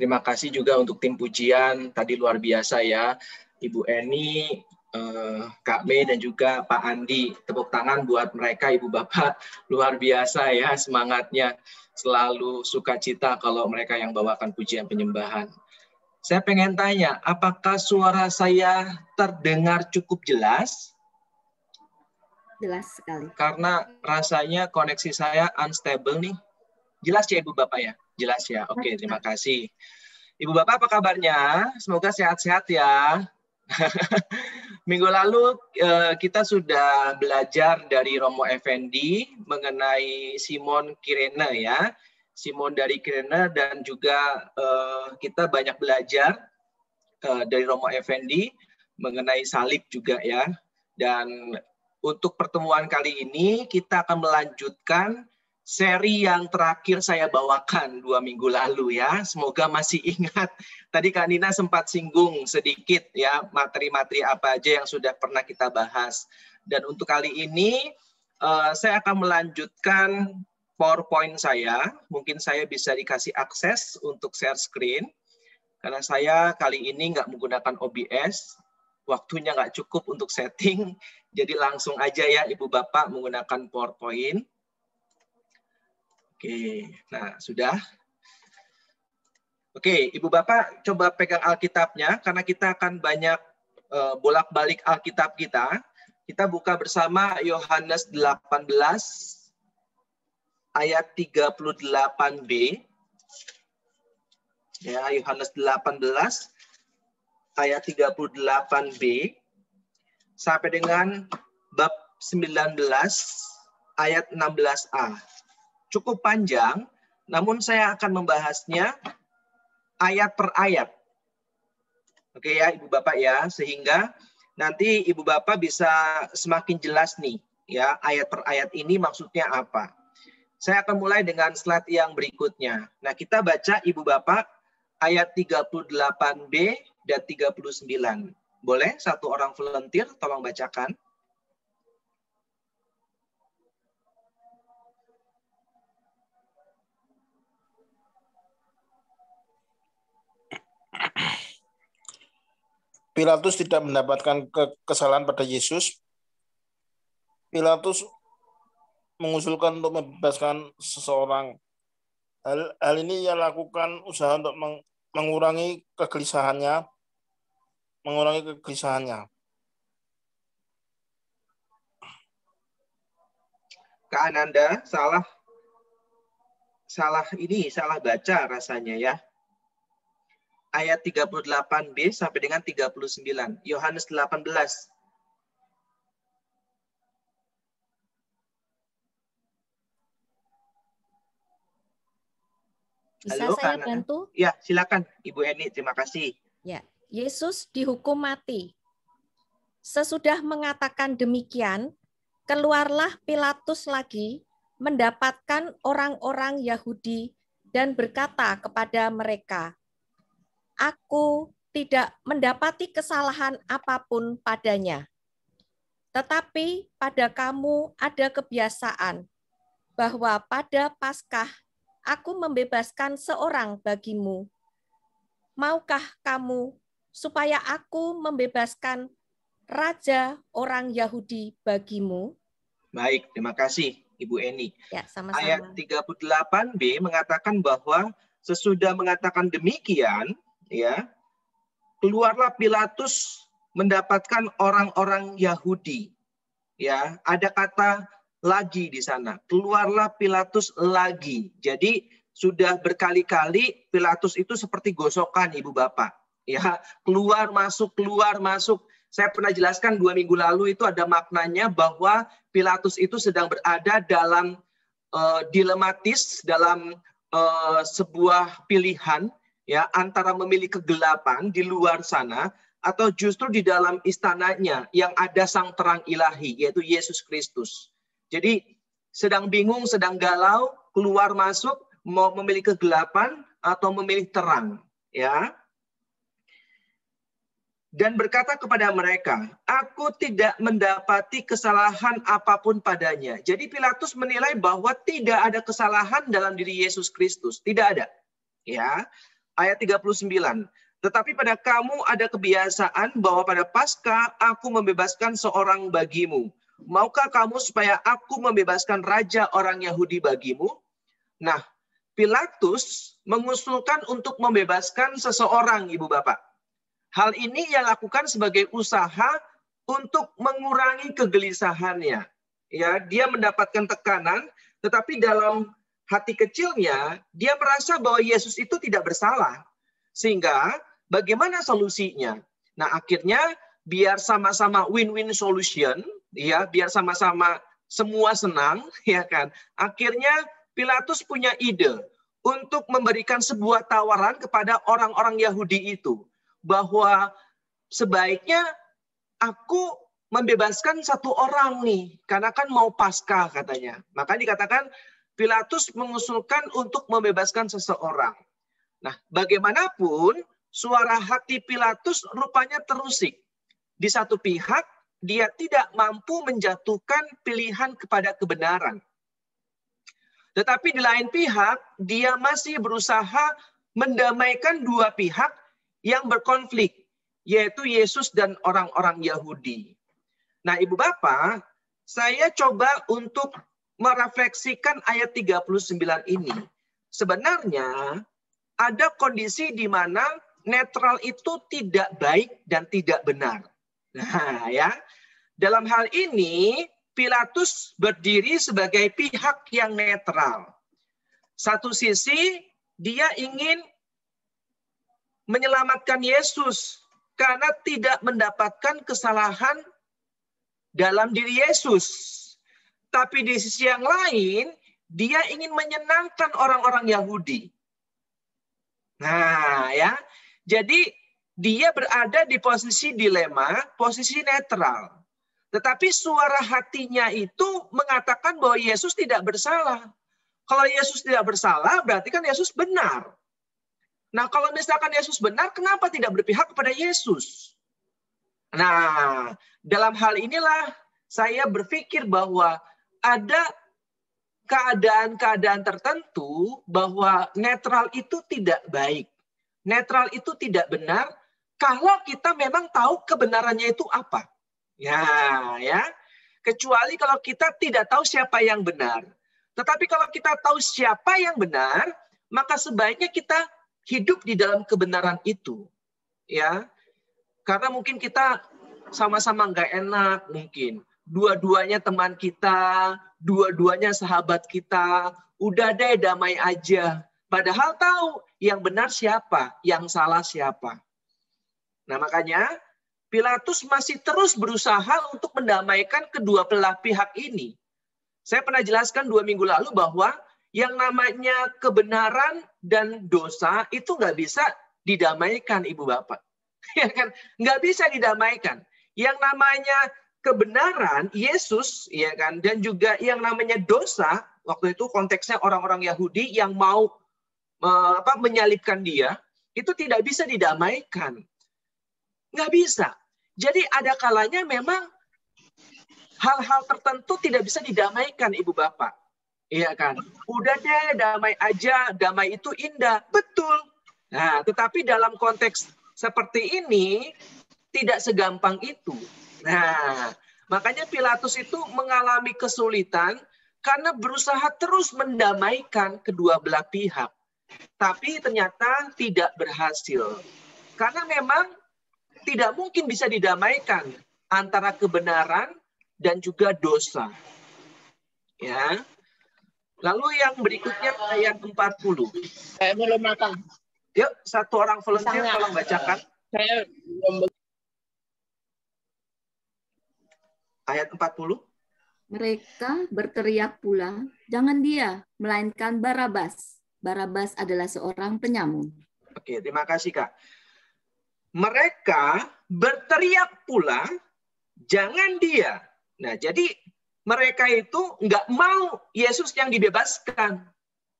terima kasih juga untuk tim pujian. Tadi luar biasa ya. Ibu Eni, Kak Mei, dan juga Pak Andi. Tepuk tangan buat mereka, Ibu Bapak. Luar biasa ya semangatnya. Selalu sukacita kalau mereka yang bawakan pujian penyembahan. Saya pengen tanya, apakah suara saya terdengar cukup jelas? Jelas sekali. Karena rasanya koneksi saya unstable nih. Jelas ya Ibu Bapak ya? Jelas ya. Oke, terima kasih. Ibu Bapak apa kabarnya? Semoga sehat-sehat ya. Minggu lalu kita sudah belajar dari Romo Effendi mengenai Simon Kirene ya. Simon dari Kirene, dan juga kita banyak belajar dari Romo Effendi mengenai salib juga ya. Dan untuk pertemuan kali ini kita akan melanjutkan seri yang terakhir saya bawakan 2 minggu lalu ya. Semoga masih ingat. Tadi Kak Nina sempat singgung sedikit ya materi-materi apa aja yang sudah pernah kita bahas. Dan untuk kali ini saya akan melanjutkan PowerPoint saya. Mungkin saya bisa dikasih akses untuk share screen. Karena saya kali ini nggak menggunakan OBS. Waktunya nggak cukup untuk setting. Jadi langsung aja ya Ibu Bapak menggunakan PowerPoint. Oke, nah sudah. Oke, Ibu Bapak coba pegang Alkitabnya karena kita akan banyak bolak-balik Alkitab kita. Kita buka bersama Yohanes 18 ayat 38b. Ya, Yohanes 18 ayat 38b sampai dengan bab 19 ayat 16a. Cukup panjang, namun saya akan membahasnya ayat per ayat. Oke ya Ibu Bapak ya, sehingga nanti Ibu Bapak bisa semakin jelas nih ya ayat per ayat ini maksudnya apa. Saya akan mulai dengan slide yang berikutnya. Nah, kita baca Ibu Bapak ayat 38b dan 39. Boleh satu orang volunteer tolong bacakan? Pilatus tidak mendapatkan kesalahan pada Yesus. Pilatus mengusulkan untuk membebaskan seseorang. Hal ini ia lakukan usaha untuk mengurangi kegelisahannya. Kak Ananda, salah baca rasanya ya. Ayat 38b sampai dengan 39. Yohanes 18. Bisa Halo, saya Kak bantu? Ya, silakan Ibu Eni, terima kasih. Ya, Yesus dihukum mati. Sesudah mengatakan demikian, keluarlah Pilatus lagi mendapatkan orang-orang Yahudi dan berkata kepada mereka, "Aku tidak mendapati kesalahan apapun padanya. Tetapi pada kamu ada kebiasaan bahwa pada Paskah aku membebaskan seorang bagimu. Maukah kamu supaya aku membebaskan raja orang Yahudi bagimu?" Baik, terima kasih Ibu Eni. Ya, sama-sama. Ayat 38b mengatakan bahwa sesudah mengatakan demikian, ya, keluarlah Pilatus mendapatkan orang-orang Yahudi. Ya, ada kata lagi di sana. Keluarlah Pilatus lagi. Jadi sudah berkali-kali Pilatus itu seperti gosokan Ibu Bapak. Ya, keluar masuk, keluar masuk. Saya pernah jelaskan 2 minggu lalu itu ada maknanya bahwa Pilatus itu sedang berada dalam dilematis, dalam sebuah pilihan ya antara memilih kegelapan di luar sana atau justru di dalam istananya yang ada sang terang ilahi yaitu Yesus Kristus. Jadi sedang bingung, sedang galau, keluar masuk, mau memilih kegelapan atau memilih terang, ya. Dan berkata kepada mereka, "Aku tidak mendapati kesalahan apapun padanya." Jadi Pilatus menilai bahwa tidak ada kesalahan dalam diri Yesus Kristus, tidak ada. Ya, Ayat 39. Tetapi pada kamu ada kebiasaan bahwa pada Paskah aku membebaskan seorang bagimu. Maukah kamu supaya aku membebaskan raja orang Yahudi bagimu? Nah, Pilatus mengusulkan untuk membebaskan seseorang, Ibu Bapak. Hal ini ia lakukan sebagai usaha untuk mengurangi kegelisahannya. Ya, dia mendapatkan tekanan, tetapi dalam hati kecilnya dia merasa bahwa Yesus itu tidak bersalah. Sehingga bagaimana solusinya? Nah, akhirnya biar sama-sama win-win solution, ya, biar sama-sama semua senang, ya kan? Akhirnya Pilatus punya ide untuk memberikan sebuah tawaran kepada orang-orang Yahudi itu bahwa sebaiknya aku membebaskan satu orang nih, karena kan mau Paskah katanya. Maka dikatakan Pilatus mengusulkan untuk membebaskan seseorang. Nah, bagaimanapun suara hati Pilatus rupanya terusik. Di satu pihak, dia tidak mampu menjatuhkan pilihan kepada kebenaran. Tetapi di lain pihak, dia masih berusaha mendamaikan dua pihak yang berkonflik, yaitu Yesus dan orang-orang Yahudi. Nah, Ibu Bapak, saya coba untuk merefleksikan ayat 39 ini. Sebenarnya ada kondisi di mana netral itu tidak baik dan tidak benar. Nah, ya. Dalam hal ini Pilatus berdiri sebagai pihak yang netral. Satu sisi dia ingin menyelamatkan Yesus karena tidak mendapatkan kesalahan dalam diri Yesus. Tapi di sisi yang lain, dia ingin menyenangkan orang-orang Yahudi. Nah, ya. Jadi dia berada di posisi dilema, posisi netral. Tetapi suara hatinya itu mengatakan bahwa Yesus tidak bersalah. Kalau Yesus tidak bersalah, berarti kan Yesus benar. Nah, kalau misalkan Yesus benar, kenapa tidak berpihak kepada Yesus? Nah, dalam hal inilah saya berpikir bahwa ada keadaan-keadaan tertentu bahwa netral itu tidak baik. Netral itu tidak benar kalau kita memang tahu kebenarannya itu apa. Ya. Kecuali kalau kita tidak tahu siapa yang benar. Tetapi kalau kita tahu siapa yang benar, maka sebaiknya kita hidup di dalam kebenaran itu. Ya. Karena mungkin kita sama-sama nggak enak mungkin. Dua-duanya teman kita, dua-duanya sahabat kita, udah deh damai aja. Padahal tahu yang benar siapa, yang salah siapa. Nah, makanya Pilatus masih terus berusaha untuk mendamaikan kedua belah pihak ini. Saya pernah jelaskan 2 minggu lalu bahwa yang namanya kebenaran dan dosa itu nggak bisa didamaikan, Ibu Bapak. Ya kan? Nggak bisa didamaikan. Yang namanya kebenaran, Yesus, ya kan, dan juga yang namanya dosa, waktu itu konteksnya orang-orang Yahudi yang mau menyalibkan dia, itu tidak bisa didamaikan. Nggak bisa. Jadi ada kalanya memang hal-hal tertentu tidak bisa didamaikan, Ibu Bapak. Iya kan? Udah deh, damai aja, damai itu indah. Betul. Nah, tetapi dalam konteks seperti ini, tidak segampang itu. Nah, makanya Pilatus itu mengalami kesulitan karena berusaha terus mendamaikan kedua belah pihak. Tapi ternyata tidak berhasil. Karena memang tidak mungkin bisa didamaikan antara kebenaran dan juga dosa. Ya. Lalu yang berikutnya ayat 40. Saya belum makan. Yuk, satu orang volunteer tolong bacakan. Saya belum. Ayat 40. Mereka berteriak pula, jangan dia, melainkan Barabas. Barabas adalah seorang penyamun. Oke, terima kasih Kak. Mereka berteriak pula, jangan dia. Nah, jadi mereka itu nggak mau Yesus yang dibebaskan.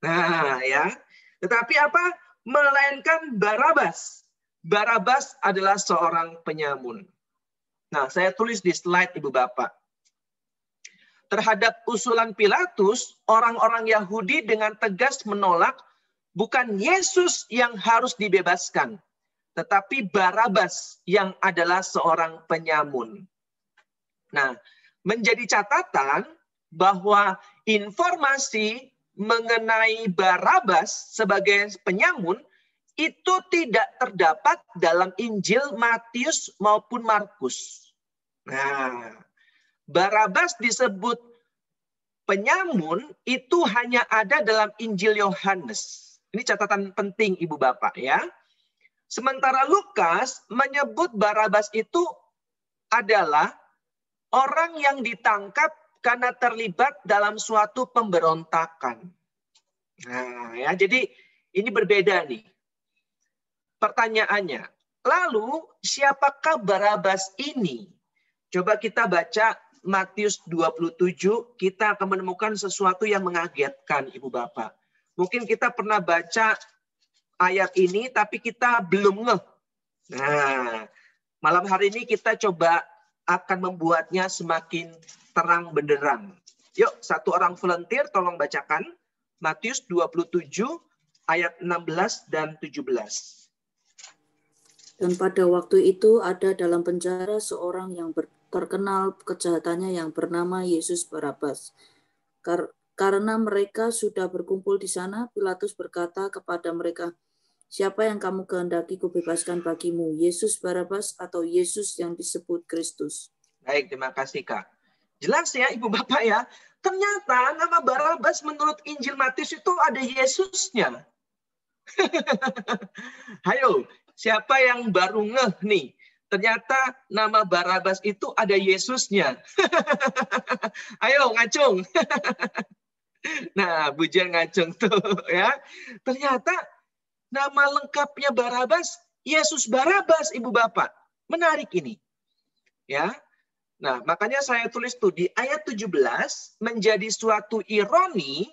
Nah, ya. Tetapi apa? Melainkan Barabas. Barabas adalah seorang penyamun. Nah, saya tulis di slide Ibu Bapak. Terhadap usulan Pilatus, orang-orang Yahudi dengan tegas menolak bukan Yesus yang harus dibebaskan, tetapi Barabas yang adalah seorang penyamun. Nah, menjadi catatan bahwa informasi mengenai Barabas sebagai penyamun itu tidak terdapat dalam Injil Matius maupun Markus. Nah, Barabas disebut penyamun itu hanya ada dalam Injil Yohanes. Ini catatan penting Ibu Bapak ya. Sementara Lukas menyebut Barabas itu adalah orang yang ditangkap karena terlibat dalam suatu pemberontakan. Nah, ya, jadi ini berbeda nih. Pertanyaannya, lalu siapakah Barabas ini? Coba kita baca Matius 27, kita akan menemukan sesuatu yang mengagetkan Ibu Bapak. Mungkin kita pernah baca ayat ini, tapi kita belum ngeh. Nah, malam hari ini kita coba akan membuatnya semakin terang benderang. Yuk, satu orang volunteer tolong bacakan Matius 27 ayat 16 dan 17. Dan pada waktu itu ada dalam penjara seorang yang terkenal kejahatannya yang bernama Yesus Barabas. Karena mereka sudah berkumpul di sana, Pilatus berkata kepada mereka, "Siapa yang kamu kehendaki kubebaskan bagimu, Yesus Barabas atau Yesus yang disebut Kristus?" Baik, terima kasih Kak. Jelas ya Ibu Bapak ya, ternyata nama Barabas menurut Injil Matius itu ada Yesusnya. Hayo, siapa yang baru ngeh nih? Ternyata nama Barabas itu ada Yesusnya. Ayo ngacung. Nah, Bujan ngacung tuh ya. Ternyata nama lengkapnya Barabas, Yesus Barabas, Ibu Bapak. Menarik ini. Ya. Nah, makanya saya tulis tuh di ayat 17 menjadi suatu ironi,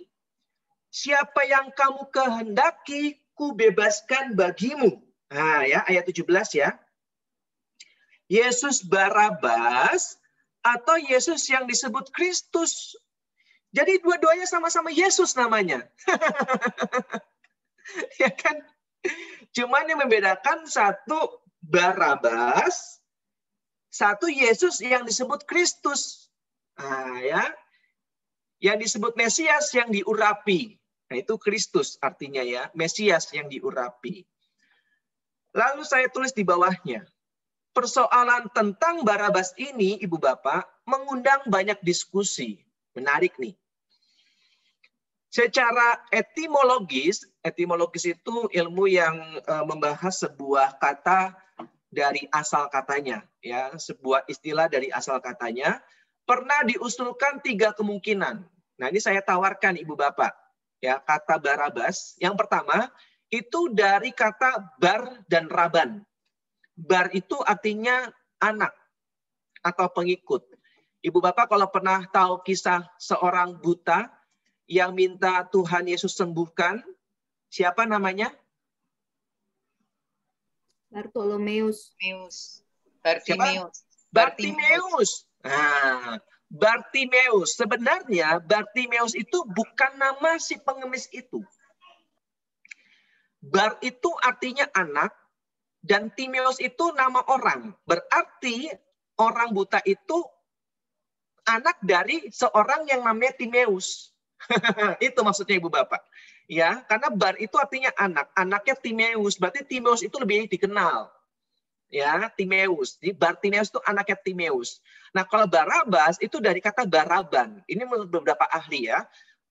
siapa yang kamu kehendaki ku bebaskan bagimu. Nah, ya ayat 17 ya. Yesus Barabas atau Yesus yang disebut Kristus. Jadi dua-duanya sama-sama Yesus namanya. Ya kan? Cuman yang membedakan satu Barabas, satu Yesus yang disebut Kristus. Nah, ya. Yang disebut Mesias yang diurapi. Nah, itu Kristus artinya ya, Mesias yang diurapi. Lalu saya tulis di bawahnya. Persoalan tentang Barabas ini, Ibu Bapak, mengundang banyak diskusi. Menarik nih. Secara etimologis itu ilmu yang membahas sebuah kata dari asal katanya, ya, sebuah istilah dari asal katanya, pernah diusulkan 3 kemungkinan. Nah, ini saya tawarkan Ibu Bapak, ya, kata Barabas. Yang pertama, itu dari kata bar dan raban. Bar itu artinya anak atau pengikut. Ibu Bapak kalau pernah tahu kisah seorang buta yang minta Tuhan Yesus sembuhkan, siapa namanya? Bartolomeus. Bartimeus. Nah, Bartimeus. Sebenarnya Bartimeus itu bukan nama si pengemis itu. Bar itu artinya anak dan Timeus itu nama orang. Berarti orang buta itu anak dari seorang yang namanya Timeus. Itu maksudnya Ibu Bapak. Ya, karena bar itu artinya anak. Anaknya Timeus. Berarti Timeus itu lebih dikenal. Ya, Timeus. Jadi Bartimeus itu anaknya Timeus. Nah, kalau Barabas itu dari kata baraban. Ini menurut beberapa ahli ya.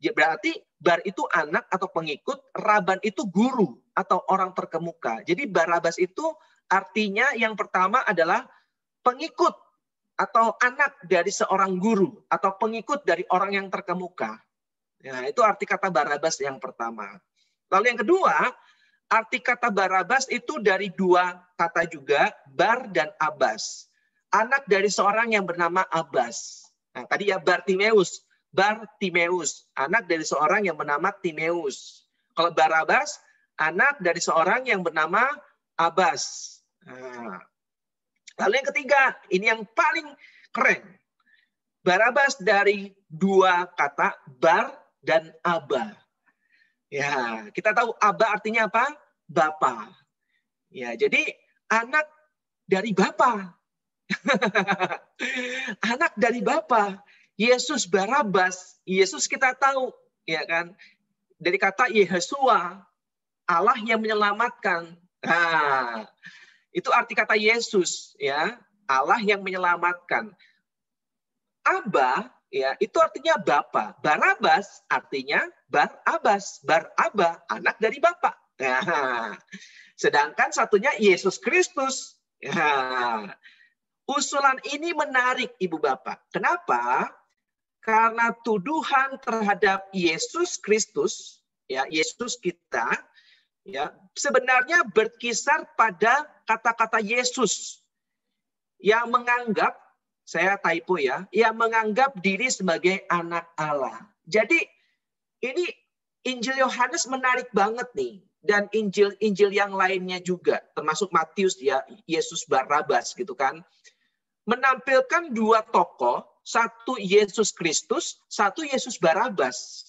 Berarti bar itu anak atau pengikut, raban itu guru atau orang terkemuka. Jadi Barabas itu artinya yang pertama adalah pengikut atau anak dari seorang guru atau pengikut dari orang yang terkemuka. Ya, itu arti kata Barabas yang pertama. Lalu yang kedua, arti kata Barabas itu dari 2 kata juga, bar dan abas. Anak dari seorang yang bernama Abas. Nah, tadi ya Bartimeus, anak dari seorang yang bernama Timeus. Kalau Barabas, anak dari seorang yang bernama Abas. Nah, lalu yang ketiga, ini yang paling keren. Barabas dari 2 kata, bar dan aba. Ya, kita tahu Aba artinya apa? Bapa. Ya, jadi anak dari Bapa. Anak dari Bapa. Yesus Barabas. Yesus kita tahu, ya kan? Dari kata Yehosua, Allah yang menyelamatkan. Nah, itu arti kata Yesus, ya. Allah yang menyelamatkan. Aba, ya, itu artinya Bapa. Barabas artinya Barabas. Baraba, anak dari Bapa. Nah, sedangkan satunya Yesus Kristus. Ya. Usulan ini menarik, Ibu Bapak. Kenapa? Karena tuduhan terhadap Yesus Kristus, ya, Yesus kita, ya, sebenarnya berkisar pada kata-kata Yesus yang menganggap, saya typo ya, yang menganggap diri sebagai anak Allah. Jadi ini Injil Yohanes menarik banget nih, dan Injil yang lainnya juga, termasuk Matius ya, Yesus Barabas gitu kan, menampilkan dua tokoh, satu Yesus Kristus, satu Yesus Barabas.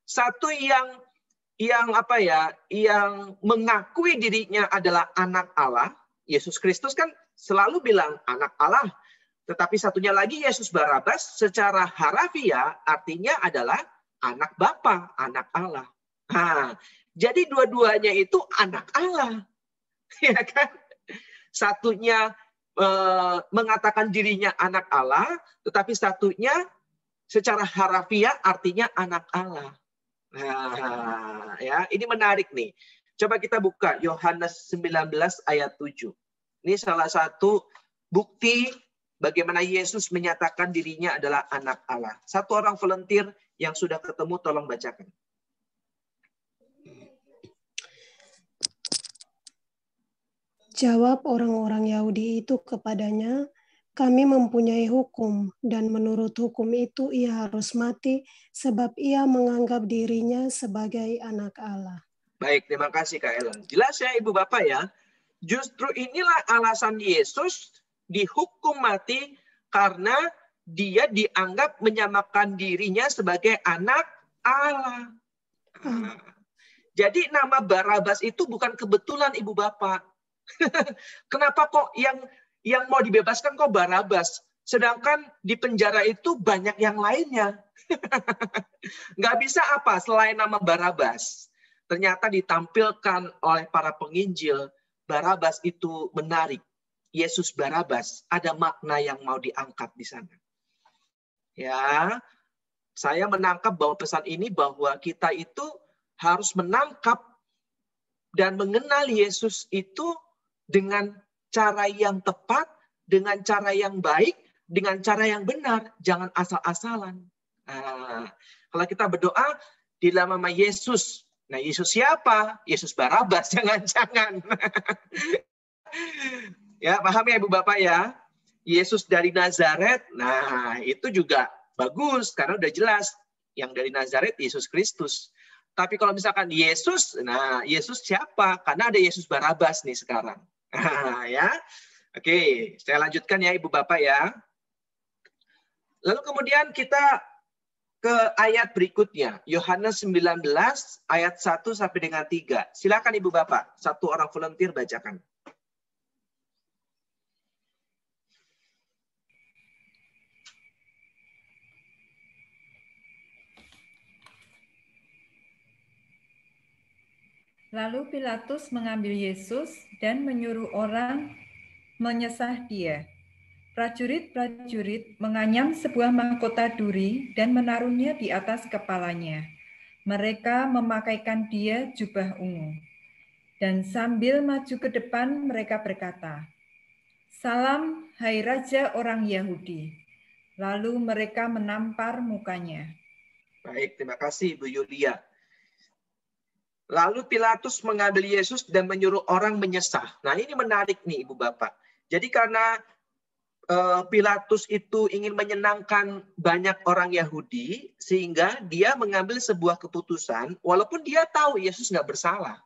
Satu yang apa ya, yang mengakui dirinya adalah anak Allah. Yesus Kristus kan selalu bilang anak Allah. Tetapi satunya lagi Yesus Barabas secara harafiah artinya adalah anak Bapa, anak Allah. Nah, jadi dua-duanya itu anak Allah. Ya kan? Satunya mengatakan dirinya anak Allah, tetapi satunya secara harafiah artinya anak Allah. Nah, ya, ini menarik nih. Coba kita buka Yohanes 19 ayat 7. Ini salah satu bukti bagaimana Yesus menyatakan dirinya adalah anak Allah. Satu orang volunteer yang sudah ketemu, tolong bacakan. Jawab orang-orang Yahudi itu kepadanya, kami mempunyai hukum, dan menurut hukum itu ia harus mati, sebab ia menganggap dirinya sebagai anak Allah. Baik, terima kasih Kak Ellen. Jelas ya Ibu Bapak ya, justru inilah alasan Yesus dihukum mati karena dia dianggap menyamakan dirinya sebagai anak Allah. Nah, jadi nama Barabas itu bukan kebetulan Ibu Bapak. Kenapa kok yang mau dibebaskan kok Barabas? Sedangkan di penjara itu banyak yang lainnya. Nggak bisa apa selain nama Barabas. Ternyata ditampilkan oleh para penginjil, Barabas itu menarik. Yesus Barabas, ada makna yang mau diangkat di sana. Ya, saya menangkap bahwa pesan ini bahwa kita itu harus menangkap dan mengenal Yesus itu dengan cara yang tepat, dengan cara yang baik, dengan cara yang benar. Jangan asal-asalan. Nah, kalau kita berdoa di dalam nama Yesus. Nah, Yesus siapa? Yesus Barabas, jangan-jangan. Ya, paham ya Ibu Bapak ya? Yesus dari Nazaret, nah itu juga bagus karena udah jelas yang dari Nazaret Yesus Kristus. Tapi kalau misalkan Yesus, nah Yesus siapa? Karena ada Yesus Barabas nih sekarang. Ya, oke, saya lanjutkan ya Ibu Bapak ya. Lalu kemudian kita ke ayat berikutnya, Yohanes 19 ayat 1 sampai dengan 3. Silakan Ibu Bapak, satu orang volunteer bacakan. Lalu Pilatus mengambil Yesus dan menyuruh orang menyesah dia. Prajurit-prajurit menganyam sebuah mahkota duri dan menaruhnya di atas kepalanya. Mereka memakaikan dia jubah ungu. Dan sambil maju ke depan mereka berkata, "Salam, hai Raja orang Yahudi." Lalu mereka menampar mukanya. Baik, terima kasih Bu Yulia. Lalu Pilatus mengambil Yesus dan menyuruh orang menyesah. Nah ini menarik nih Ibu Bapak. Jadi karena Pilatus itu ingin menyenangkan banyak orang Yahudi, sehingga dia mengambil sebuah keputusan, walaupun dia tahu Yesus nggak bersalah.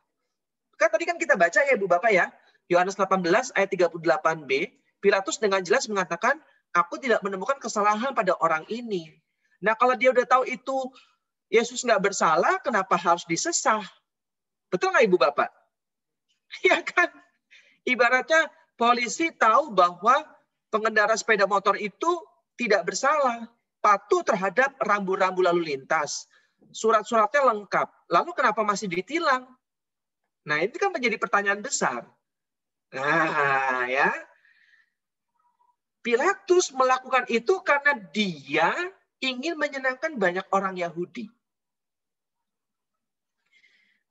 Kan tadi kan kita baca ya Ibu Bapak ya, Yohanes 18 ayat 38b, Pilatus dengan jelas mengatakan, aku tidak menemukan kesalahan pada orang ini. Nah kalau dia udah tahu itu Yesus nggak bersalah, kenapa harus disesah? Betul nggak Ibu Bapak? Ya kan? Ibaratnya polisi tahu bahwa pengendara sepeda motor itu tidak bersalah, patuh terhadap rambu-rambu lalu lintas. Surat-suratnya lengkap. Lalu kenapa masih ditilang? Nah, itu kan menjadi pertanyaan besar. Nah, ya. Pilatus melakukan itu karena dia ingin menyenangkan banyak orang Yahudi.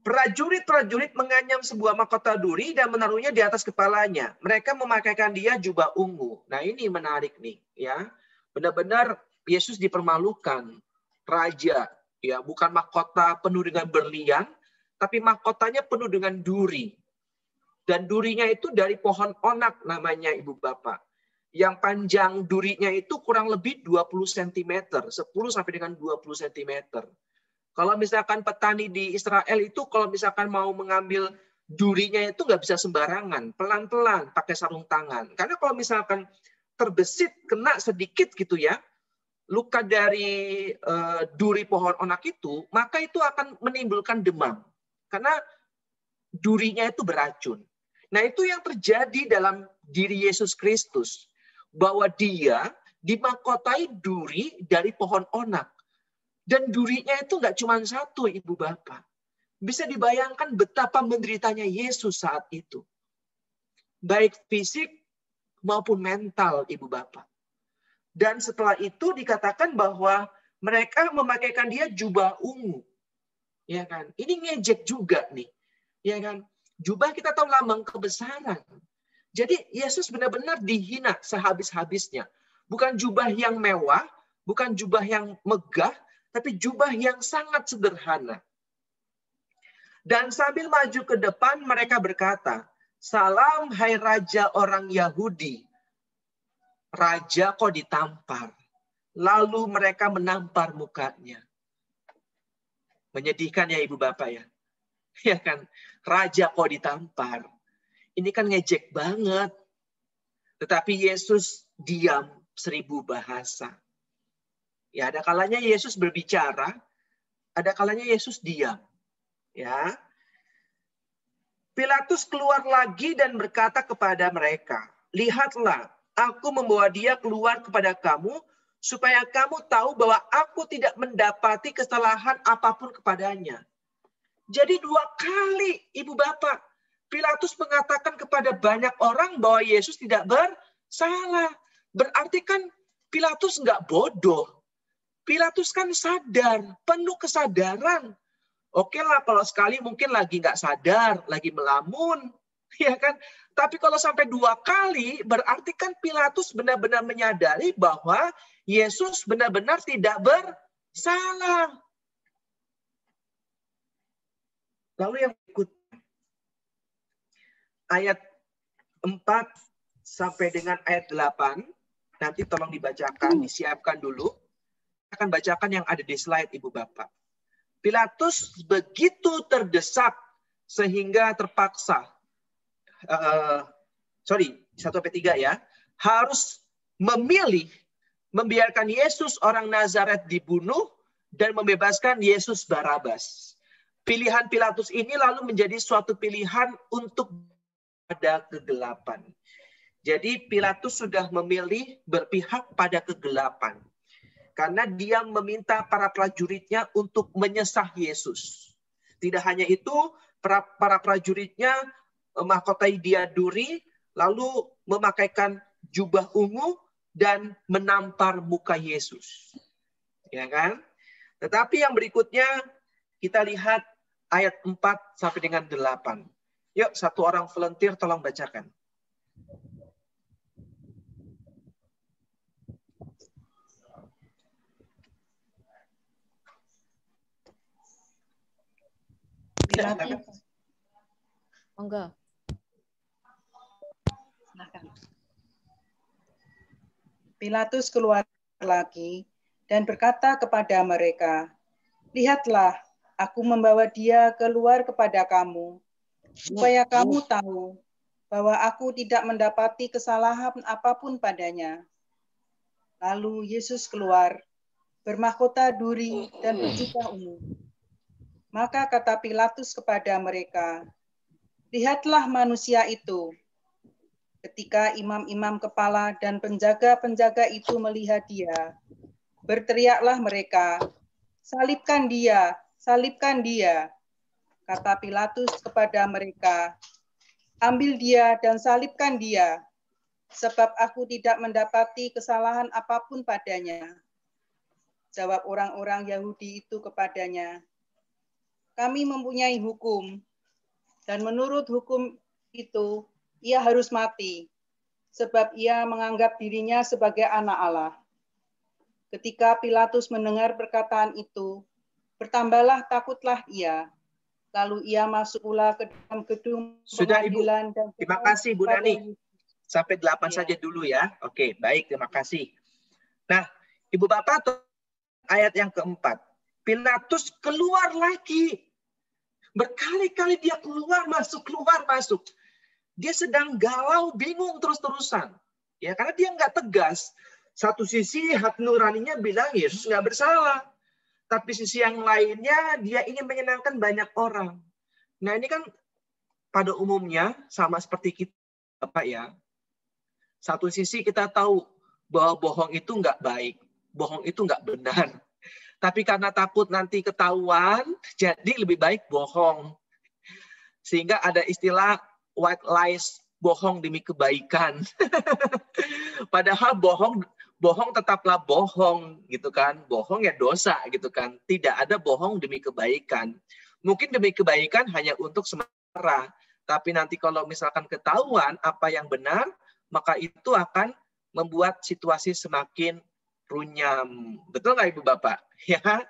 Prajurit-prajurit menganyam sebuah mahkota duri dan menaruhnya di atas kepalanya. Mereka memakaikan dia jubah ungu. Nah, ini menarik nih, ya. Benar-benar Yesus dipermalukan. Raja, ya, bukan mahkota penuh dengan berlian, tapi mahkotanya penuh dengan duri. Dan durinya itu dari pohon onak namanya Ibu Bapak. Yang panjang durinya itu kurang lebih 20 cm, 10 sampai dengan 20 cm. Kalau misalkan petani di Israel itu kalau misalkan mau mengambil durinya itu nggak bisa sembarangan, pelan-pelan pakai sarung tangan. Karena kalau misalkan terbesit, kena sedikit gitu ya, luka dari duri pohon onak itu, maka itu akan menimbulkan demam. Karena durinya itu beracun. Nah, itu yang terjadi dalam diri Yesus Kristus. Bahwa dia dimahkotai duri dari pohon onak. Dan durinya itu nggak cuma satu, Ibu Bapak. Bisa dibayangkan betapa menderitanya Yesus saat itu. Baik fisik maupun mental, Ibu Bapak. Dan setelah itu dikatakan bahwa mereka memakaikan dia jubah ungu. Ya kan? Ini ngejek juga nih. Ya kan? Jubah kita tahu lambang kebesaran. Jadi Yesus benar-benar dihina sehabis-habisnya. Bukan jubah yang mewah, bukan jubah yang megah, tapi jubah yang sangat sederhana. Dan sambil maju ke depan mereka berkata, "Salam hai Raja orang Yahudi." Raja kok ditampar. Lalu mereka menampar mukanya. Menyedihkan ya Ibu Bapak ya. Ya kan? Raja kok ditampar. Ini kan ngejek banget. Tetapi Yesus diam 1000 bahasa. Ya, ada kalanya Yesus berbicara, ada kalanya Yesus diam. Ya. Pilatus keluar lagi dan berkata kepada mereka, "Lihatlah, aku membawa dia keluar kepada kamu, supaya kamu tahu bahwa aku tidak mendapati kesalahan apapun kepadanya." Jadi 2 kali, Ibu Bapak, Pilatus mengatakan kepada banyak orang bahwa Yesus tidak bersalah. Berarti kan Pilatus nggak bodoh. Pilatus kan sadar, penuh kesadaran. Oke lah kalau sekali mungkin lagi nggak sadar, lagi melamun. Ya kan? Tapi kalau sampai 2 kali, berarti kan Pilatus benar-benar menyadari bahwa Yesus benar-benar tidak bersalah. Lalu yang berikutnya, ayat 4 sampai dengan ayat 8, nanti tolong dibacakan, disiapkan dulu. Akan bacakan yang ada di slide Ibu Bapak. Pilatus begitu terdesak sehingga terpaksa, 1-3 ya, harus memilih membiarkan Yesus orang Nazaret dibunuh dan membebaskan Yesus Barabas. Pilihan Pilatus ini lalu menjadi suatu pilihan untuk pada kegelapan. Jadi Pilatus sudah memilih berpihak pada kegelapan. Karena dia meminta para prajuritnya untuk menyesah Yesus. Tidak hanya itu, para prajuritnya mahkotai dia duri, lalu memakaikan jubah ungu dan menampar muka Yesus. Ya kan? Tetapi yang berikutnya kita lihat ayat 4 sampai dengan 8. Yuk, satu orang volunteer tolong bacakan. Monggo. Pilatus keluar lagi dan berkata kepada mereka, "Lihatlah, aku membawa dia keluar kepada kamu, supaya kamu tahu bahwa aku tidak mendapati kesalahan apapun padanya." Lalu Yesus keluar, bermahkota duri, dan berjubah ungu. Maka kata Pilatus kepada mereka, "Lihatlah manusia itu." Ketika imam-imam kepala dan penjaga-penjaga itu melihat dia, berteriaklah mereka, "Salibkan dia, salibkan dia." Kata Pilatus kepada mereka, "Ambil dia dan salibkan dia, sebab aku tidak mendapati kesalahan apapun padanya." Jawab orang-orang Yahudi itu kepadanya, "Kami mempunyai hukum, dan menurut hukum itu ia harus mati, sebab ia menganggap dirinya sebagai anak Allah." Ketika Pilatus mendengar perkataan itu, bertambahlah takutlah ia. Lalu ia masuk pula ke dalam gedung Sudah, Ibu. pengadilan. Dan Terima kasih, Bu Nani. Sampai 8 Ya. saja dulu ya. Oke, baik. Terima kasih. Nah, Ibu Bapak, ayat yang keempat. Pilatus keluar lagi. Berkali-kali dia keluar, masuk. Dia sedang galau, bingung terus-terusan. Ya, karena dia nggak tegas. Satu sisi hati nuraninya bilang Yesus nggak bersalah. Tapi sisi yang lainnya dia ingin menyenangkan banyak orang. Nah ini kan pada umumnya sama seperti kita, Bapak ya. Satu sisi kita tahu bahwa bohong itu nggak baik. Bohong itu nggak benar. Tapi karena takut nanti ketahuan, jadi lebih baik bohong. Sehingga ada istilah white lies, bohong demi kebaikan. Padahal bohong tetaplah bohong gitu kan. Bohong ya dosa gitu kan. Tidak ada bohong demi kebaikan. Mungkin demi kebaikan hanya untuk sementara. Tapi nanti kalau misalkan ketahuan apa yang benar, maka itu akan membuat situasi semakin runyam. Betul nggak Ibu Bapak? Ya.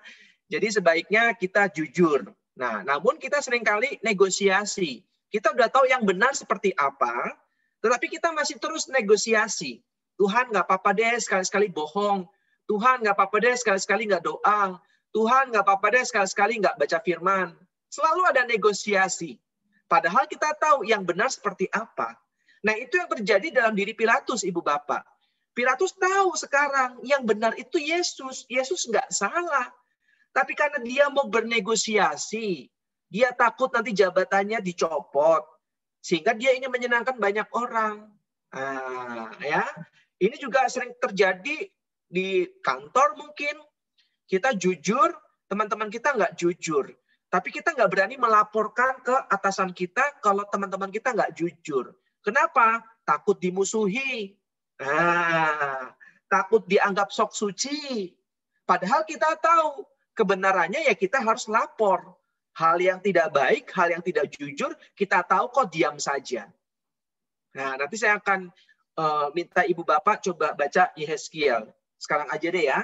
Jadi sebaiknya kita jujur. Nah, namun kita seringkali negosiasi. Kita udah tahu yang benar seperti apa, tetapi kita masih terus negosiasi. Tuhan nggak apa-apa deh sekali-sekali bohong. Tuhan nggak apa-apa deh sekali-sekali nggak doa. Tuhan nggak apa-apa deh sekali-sekali nggak baca firman. Selalu ada negosiasi. Padahal kita tahu yang benar seperti apa. Nah itu yang terjadi dalam diri Pilatus, Ibu Bapak. Pilatus tahu sekarang yang benar itu Yesus. Yesus nggak salah. Tapi karena dia mau bernegosiasi, dia takut nanti jabatannya dicopot. Sehingga dia ingin menyenangkan banyak orang. Ya. Ini juga sering terjadi di kantor mungkin. Kita jujur, teman-teman kita nggak jujur. Tapi kita nggak berani melaporkan ke atasan kita kalau teman-teman kita nggak jujur. Kenapa? Takut dimusuhi. Takut dianggap sok suci. Padahal kita tahu kebenarannya ya kita harus lapor. Hal yang tidak baik, hal yang tidak jujur, kita tahu kok diam saja. Nah, nanti saya akan minta Ibu Bapak coba baca Yehezkiel. Sekarang aja deh ya.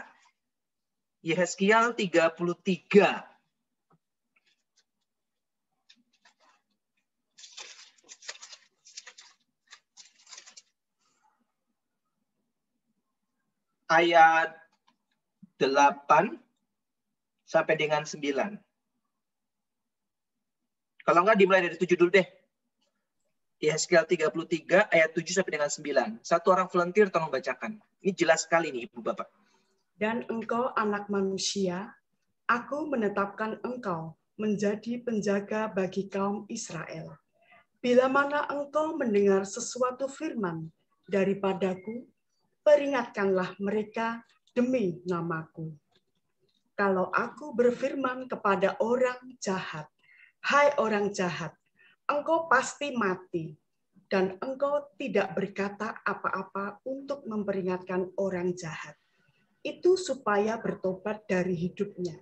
Yehezkiel 33. Ayat 8 sampai dengan 9. Kalau enggak dimulai dari 7 dulu deh. Yehezkiel 33 ayat 7 sampai dengan 9. Satu orang volunteer tolong bacakan. Ini jelas sekali nih Ibu Bapak. Dan engkau anak manusia, aku menetapkan engkau menjadi penjaga bagi kaum Israel. Bila mana engkau mendengar sesuatu firman daripadaku, peringatkanlah mereka demi namaku. Kalau aku berfirman kepada orang jahat, hai orang jahat, engkau pasti mati, dan engkau tidak berkata apa-apa untuk memperingatkan orang jahat. Itu supaya bertobat dari hidupnya.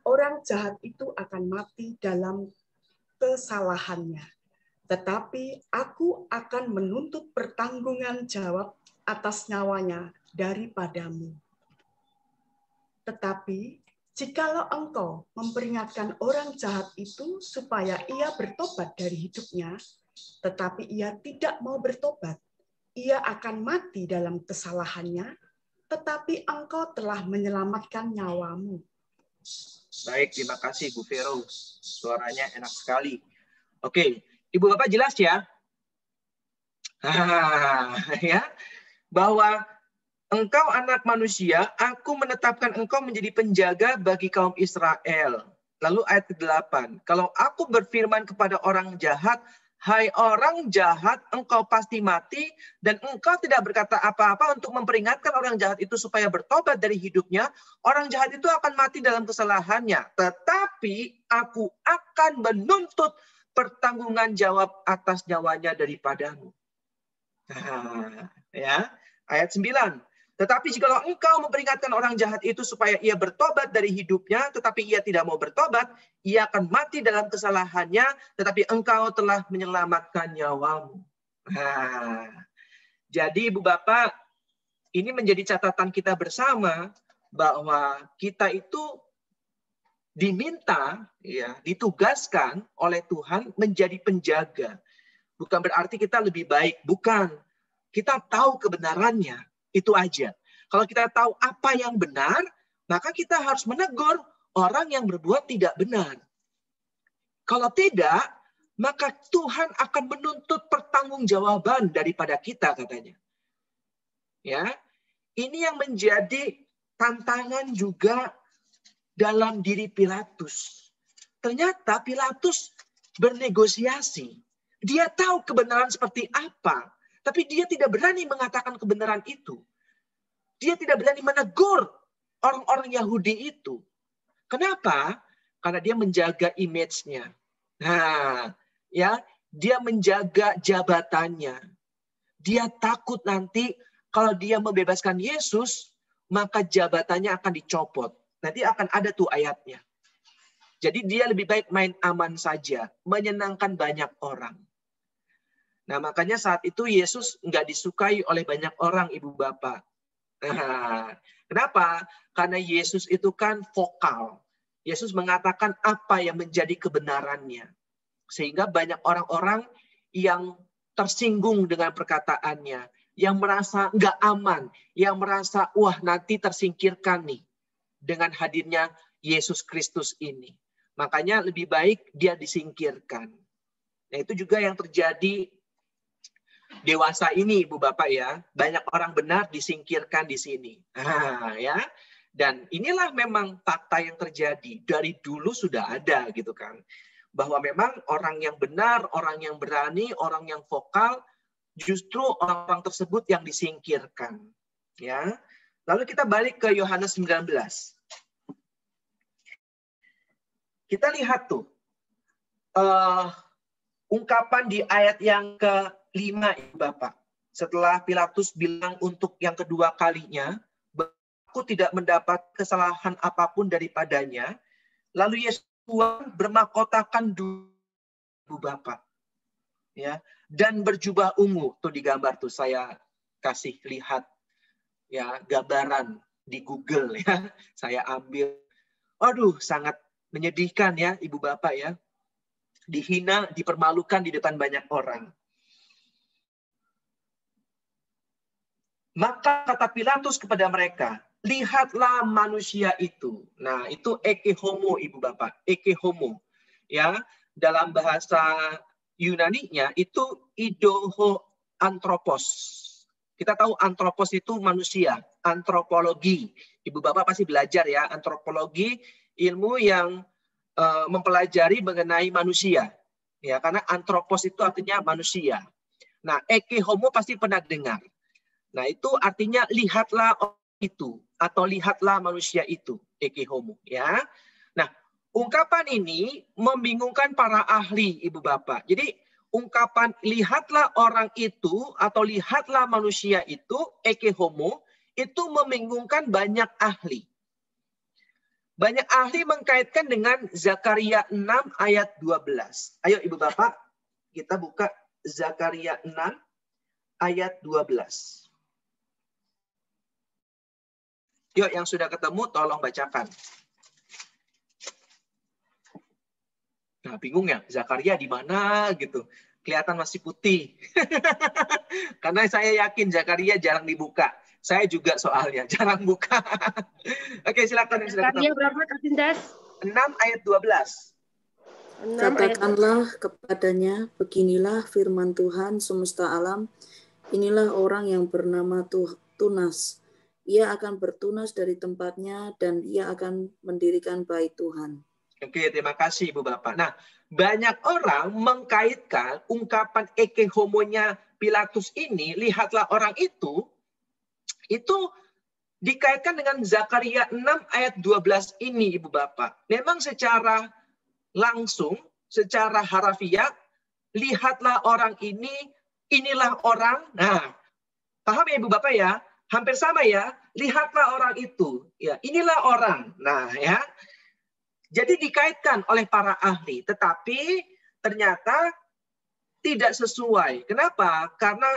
Orang jahat itu akan mati dalam kesalahannya. Tetapi aku akan menuntut pertanggungan jawab atas nyawanya daripadamu. Tetapi jikalau engkau memperingatkan orang jahat itu supaya ia bertobat dari hidupnya, tetapi ia tidak mau bertobat, ia akan mati dalam kesalahannya, tetapi engkau telah menyelamatkan nyawamu. Baik, terima kasih Bu Vero. Suaranya enak sekali. Oke, Ibu Bapak jelas ya? Ya, bahwa engkau anak manusia, aku menetapkan engkau menjadi penjaga bagi kaum Israel. Lalu ayat ke-8, kalau aku berfirman kepada orang jahat, hai orang jahat, engkau pasti mati, dan engkau tidak berkata apa-apa untuk memperingatkan orang jahat itu supaya bertobat dari hidupnya, orang jahat itu akan mati dalam kesalahannya. Tetapi aku akan menuntut pertanggungan jawab atas nyawanya daripadamu. Nah, ya, ayat 9. Tetapi jikalau engkau memperingatkan orang jahat itu supaya ia bertobat dari hidupnya, tetapi ia tidak mau bertobat, ia akan mati dalam kesalahannya, tetapi engkau telah menyelamatkan nyawamu. Nah, jadi Ibu Bapak, ini menjadi catatan kita bersama bahwa kita itu diminta, ya, ditugaskan oleh Tuhan menjadi penjaga. Bukan berarti kita lebih baik, bukan. Kita tahu kebenarannya. Itu aja. Kalau kita tahu apa yang benar, maka kita harus menegur orang yang berbuat tidak benar. Kalau tidak, maka Tuhan akan menuntut pertanggungjawaban daripada kita, katanya. Ya, ini yang menjadi tantangan juga dalam diri Pilatus. Ternyata Pilatus bernegosiasi. Dia tahu kebenaran seperti apa. Tapi dia tidak berani mengatakan kebenaran itu. Dia tidak berani menegur orang-orang Yahudi itu. Kenapa? Karena dia menjaga image-nya. Nah, ya, dia menjaga jabatannya. Dia takut nanti kalau dia membebaskan Yesus, maka jabatannya akan dicopot. Nanti akan ada tuh ayatnya. Jadi dia lebih baik main aman saja, menyenangkan banyak orang. Nah, makanya saat itu Yesus nggak disukai oleh banyak orang, Ibu Bapak. Nah, kenapa? Karena Yesus itu kan vokal. Yesus mengatakan apa yang menjadi kebenarannya. Sehingga banyak orang-orang yang tersinggung dengan perkataannya. Yang merasa nggak aman. Yang merasa, wah nanti tersingkirkan nih. Dengan hadirnya Yesus Kristus ini. Makanya lebih baik dia disingkirkan. Nah, itu juga yang terjadi dewasa ini, Ibu Bapak ya. Banyak orang benar disingkirkan di sini. Nah, ya. Dan inilah memang fakta yang terjadi. Dari dulu sudah ada gitu kan. Bahwa memang orang yang benar, orang yang berani, orang yang vokal, justru orang-orang tersebut yang disingkirkan. Ya. Lalu kita balik ke Yohanes 19. Kita lihat tuh. Ungkapan di ayat yang ke-5, Ibu Bapak. Setelah Pilatus bilang untuk yang kedua kalinya, aku tidak mendapat kesalahan apapun daripadanya. Lalu Yesus bermahkotakan Ibu Bapak. Ya, dan berjubah ungu. Tuh digambar tuh saya kasih lihat ya gambaran di Google ya. Saya ambil. Aduh, sangat menyedihkan ya Ibu Bapak ya. Dihina, dipermalukan di depan banyak orang. Maka kata Pilatus kepada mereka, lihatlah manusia itu. Nah, itu eke homo, Ibu Bapak. Eke homo. Ya, dalam bahasa Yunani-nya itu idoho antropos. Kita tahu antropos itu manusia, antropologi. Ibu Bapak pasti belajar ya, antropologi ilmu yang mempelajari mengenai manusia. Ya, karena antropos itu artinya manusia. Nah, eke homo pasti pernah dengar. Nah, itu artinya lihatlah itu atau lihatlah manusia itu, eke homo ya. Nah, ungkapan ini membingungkan para ahli, Ibu Bapak. Jadi, ungkapan lihatlah orang itu atau lihatlah manusia itu, eke homo, itu membingungkan banyak ahli. Banyak ahli mengkaitkan dengan Zakaria 6 ayat 12. Ayo Ibu Bapak, kita buka Zakaria 6 ayat 12. Yuk, yang sudah ketemu tolong bacakan. Nah, bingung ya, Zakaria di mana gitu. Kelihatan masih putih. Karena saya yakin Zakaria jarang dibuka. Saya juga soalnya jarang buka. Oke, silakan yang sudah ketemu. Zakaria berapa, Kak Sintas? 6 ayat 12. Katakanlah kepadanya, beginilah firman Tuhan semesta alam, inilah orang yang bernama Tunas. ia akan bertunas dari tempatnya dan ia akan mendirikan bait Tuhan. Oke, terima kasih Ibu Bapak. Nah, banyak orang mengkaitkan ungkapan eke homonya Pilatus ini, lihatlah orang itu dikaitkan dengan Zakaria 6 ayat 12 ini, Ibu Bapak. Memang secara langsung, secara harafiah, lihatlah orang ini, inilah orang. Nah, paham ya Ibu Bapak ya? Hampir sama ya. Lihatlah orang itu. Ya, inilah orang. Nah, ya. Jadi dikaitkan oleh para ahli, tetapi ternyata tidak sesuai. Kenapa? Karena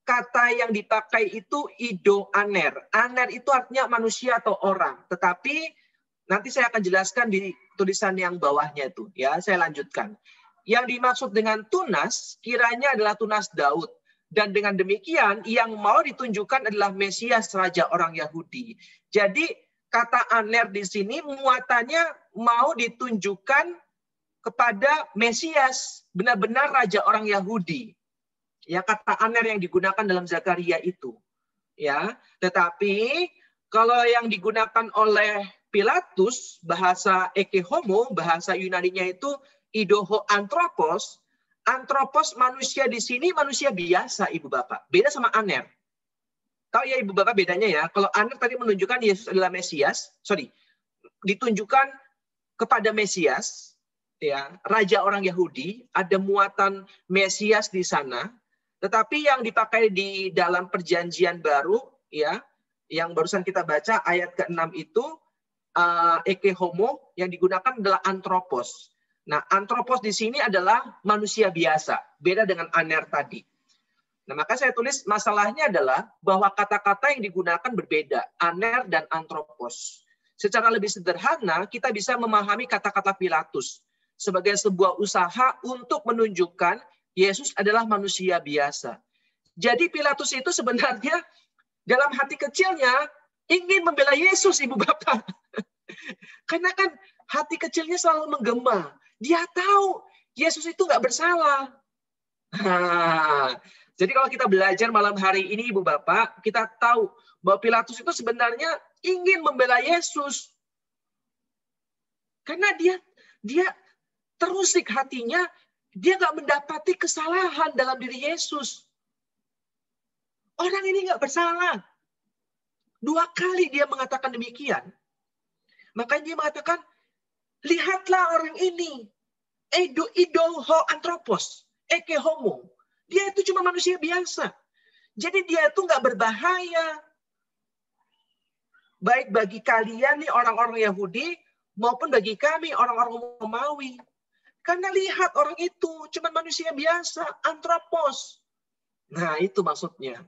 kata yang dipakai itu ido aner. Aner itu artinya manusia atau orang. Tetapi nanti saya akan jelaskan di tulisan yang bawahnya itu. Ya, saya lanjutkan. Yang dimaksud dengan tunas kiranya adalah tunas Daud. Dan dengan demikian yang mau ditunjukkan adalah Mesias Raja orang Yahudi. Jadi kata aner di sini muatannya mau ditunjukkan kepada Mesias, benar-benar Raja orang Yahudi. Ya, kata aner yang digunakan dalam Zakaria itu. Ya, tetapi kalau yang digunakan oleh Pilatus, bahasa eke homo, bahasa Yunaninya itu idoho anthropos. Anthropos manusia di sini manusia biasa, Ibu Bapak. Beda sama aner. Tahu ya Ibu Bapak bedanya ya? Kalau aner tadi menunjukkan Yesus adalah Mesias, ditunjukkan kepada Mesias, ya, Raja orang Yahudi, ada muatan Mesias di sana. Tetapi yang dipakai di dalam Perjanjian Baru, ya, yang barusan kita baca ayat ke-6 itu eke homo, yang digunakan adalah anthropos. Nah, anthropos di sini adalah manusia biasa, beda dengan aner tadi. Nah, maka saya tulis masalahnya adalah bahwa kata-kata yang digunakan berbeda, aner dan anthropos. Secara lebih sederhana, kita bisa memahami kata-kata Pilatus sebagai sebuah usaha untuk menunjukkan Yesus adalah manusia biasa. Jadi Pilatus itu sebenarnya dalam hati kecilnya ingin membela Yesus, Ibu Bapak. Karena kan hati kecilnya selalu menggema. Dia tahu Yesus itu nggak bersalah. Jadi kalau kita belajar malam hari ini, Ibu Bapak, kita tahu bahwa Pilatus itu sebenarnya ingin membela Yesus. Karena dia terusik hatinya, dia nggak mendapati kesalahan dalam diri Yesus. Orang ini nggak bersalah. 2 kali dia mengatakan demikian. Makanya dia mengatakan, lihatlah orang ini. Ido ho anthropos, eke homo. Dia itu cuma manusia biasa. Jadi dia itu nggak berbahaya. Baik bagi kalian nih orang-orang Yahudi, maupun bagi kami orang-orang Romawi. Karena lihat orang itu cuma manusia biasa, anthropos. Nah, itu maksudnya.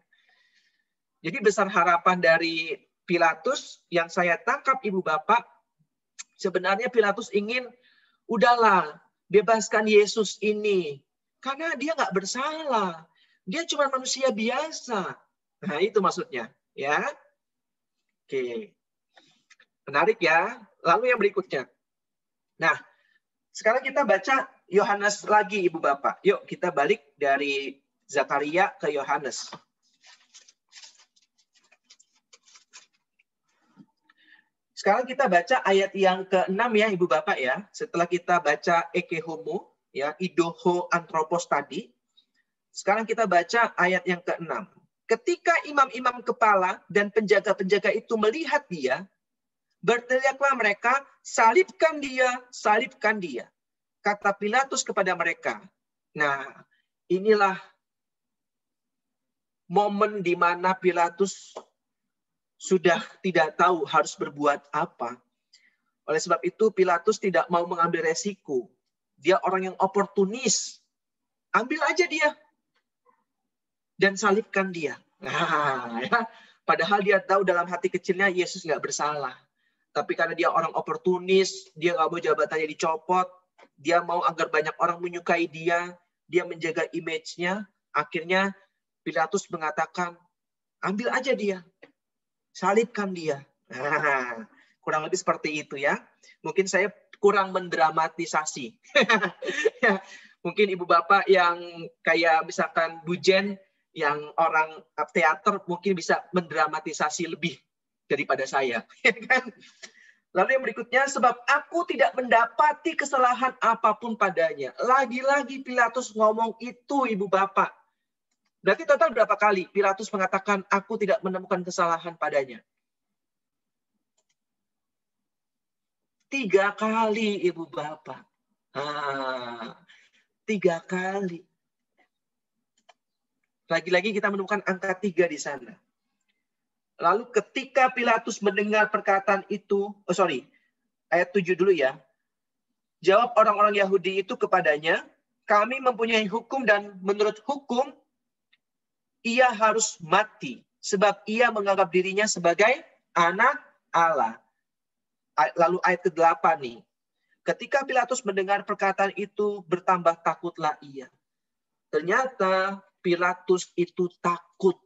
Jadi besar harapan dari Pilatus yang saya tangkap Ibu Bapak, sebenarnya Pilatus ingin, udahlah, bebaskan Yesus ini. Karena dia nggak bersalah. Dia cuma manusia biasa. Nah, itu maksudnya. Ya. Oke. Menarik ya. Lalu yang berikutnya. Nah, sekarang kita baca Yohanes lagi, Ibu Bapak. Yuk, kita balik dari Zakaria ke Yohanes. Sekarang kita baca ayat yang ke-6 ya, Ibu Bapak ya. Setelah kita baca eke homo, ya, idoho anthropos tadi. Sekarang kita baca ayat yang ke-6. Ketika imam-imam kepala dan penjaga-penjaga itu melihat dia, berteriaklah mereka, salibkan dia, salibkan dia. Kata Pilatus kepada mereka. Nah, inilah momen di mana Pilatus sudah tidak tahu harus berbuat apa. Oleh sebab itu Pilatus tidak mau mengambil resiko. Dia orang yang oportunis. Ambil aja dia. Dan salibkan dia. Nah, ya. Padahal dia tahu dalam hati kecilnya Yesus nggak bersalah. Tapi karena dia orang oportunis, dia nggak mau jabatannya dicopot, dia mau agar banyak orang menyukai dia menjaga image-nya, akhirnya Pilatus mengatakan, ambil aja dia, salibkan dia. Nah, kurang lebih seperti itu ya. Mungkin saya kurang mendramatisasi. Mungkin Ibu Bapak yang kayak misalkan Bu Jen, yang orang teater mungkin bisa mendramatisasi lebih daripada saya. Ya kan? Lalu yang berikutnya, sebab aku tidak mendapati kesalahan apapun padanya. Lagi-lagi Pilatus ngomong itu, Ibu Bapak. Berarti total berapa kali Pilatus mengatakan, aku tidak menemukan kesalahan padanya? 3 kali, Ibu Bapak. 3 kali. Lagi-lagi kita menemukan angka 3 di sana. Lalu ketika Pilatus mendengar perkataan itu, ayat 7 dulu ya. Jawab orang-orang Yahudi itu kepadanya, kami mempunyai hukum dan menurut hukum, ia harus mati. Sebab ia menganggap dirinya sebagai anak Allah. Lalu ayat ke-8 nih. Ketika Pilatus mendengar perkataan itu, bertambah takutlah ia. Ternyata Pilatus itu takut.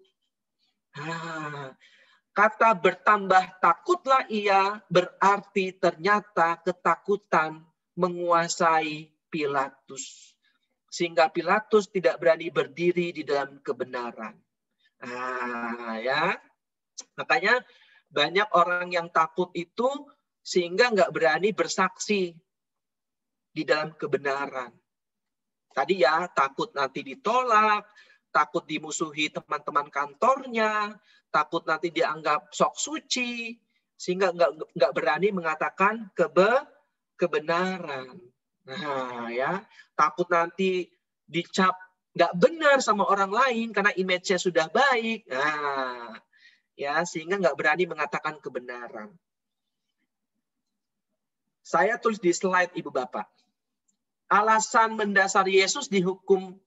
Kata bertambah takutlah ia berarti ternyata ketakutan menguasai Pilatus. Sehingga Pilatus tidak berani berdiri di dalam kebenaran. Ya. Makanya banyak orang yang takut itu sehingga nggak berani bersaksi di dalam kebenaran. Tadi ya, takut nanti ditolak, takut dimusuhi teman-teman kantornya, takut nanti dianggap sok suci, sehingga nggak berani mengatakan kebenaran. Nah, ya, takut nanti dicap nggak benar sama orang lain karena image-nya sudah baik. Nah, ya, sehingga nggak berani mengatakan kebenaran. Saya tulis di slide Ibu Bapak. Alasan mendasar Yesus dihukum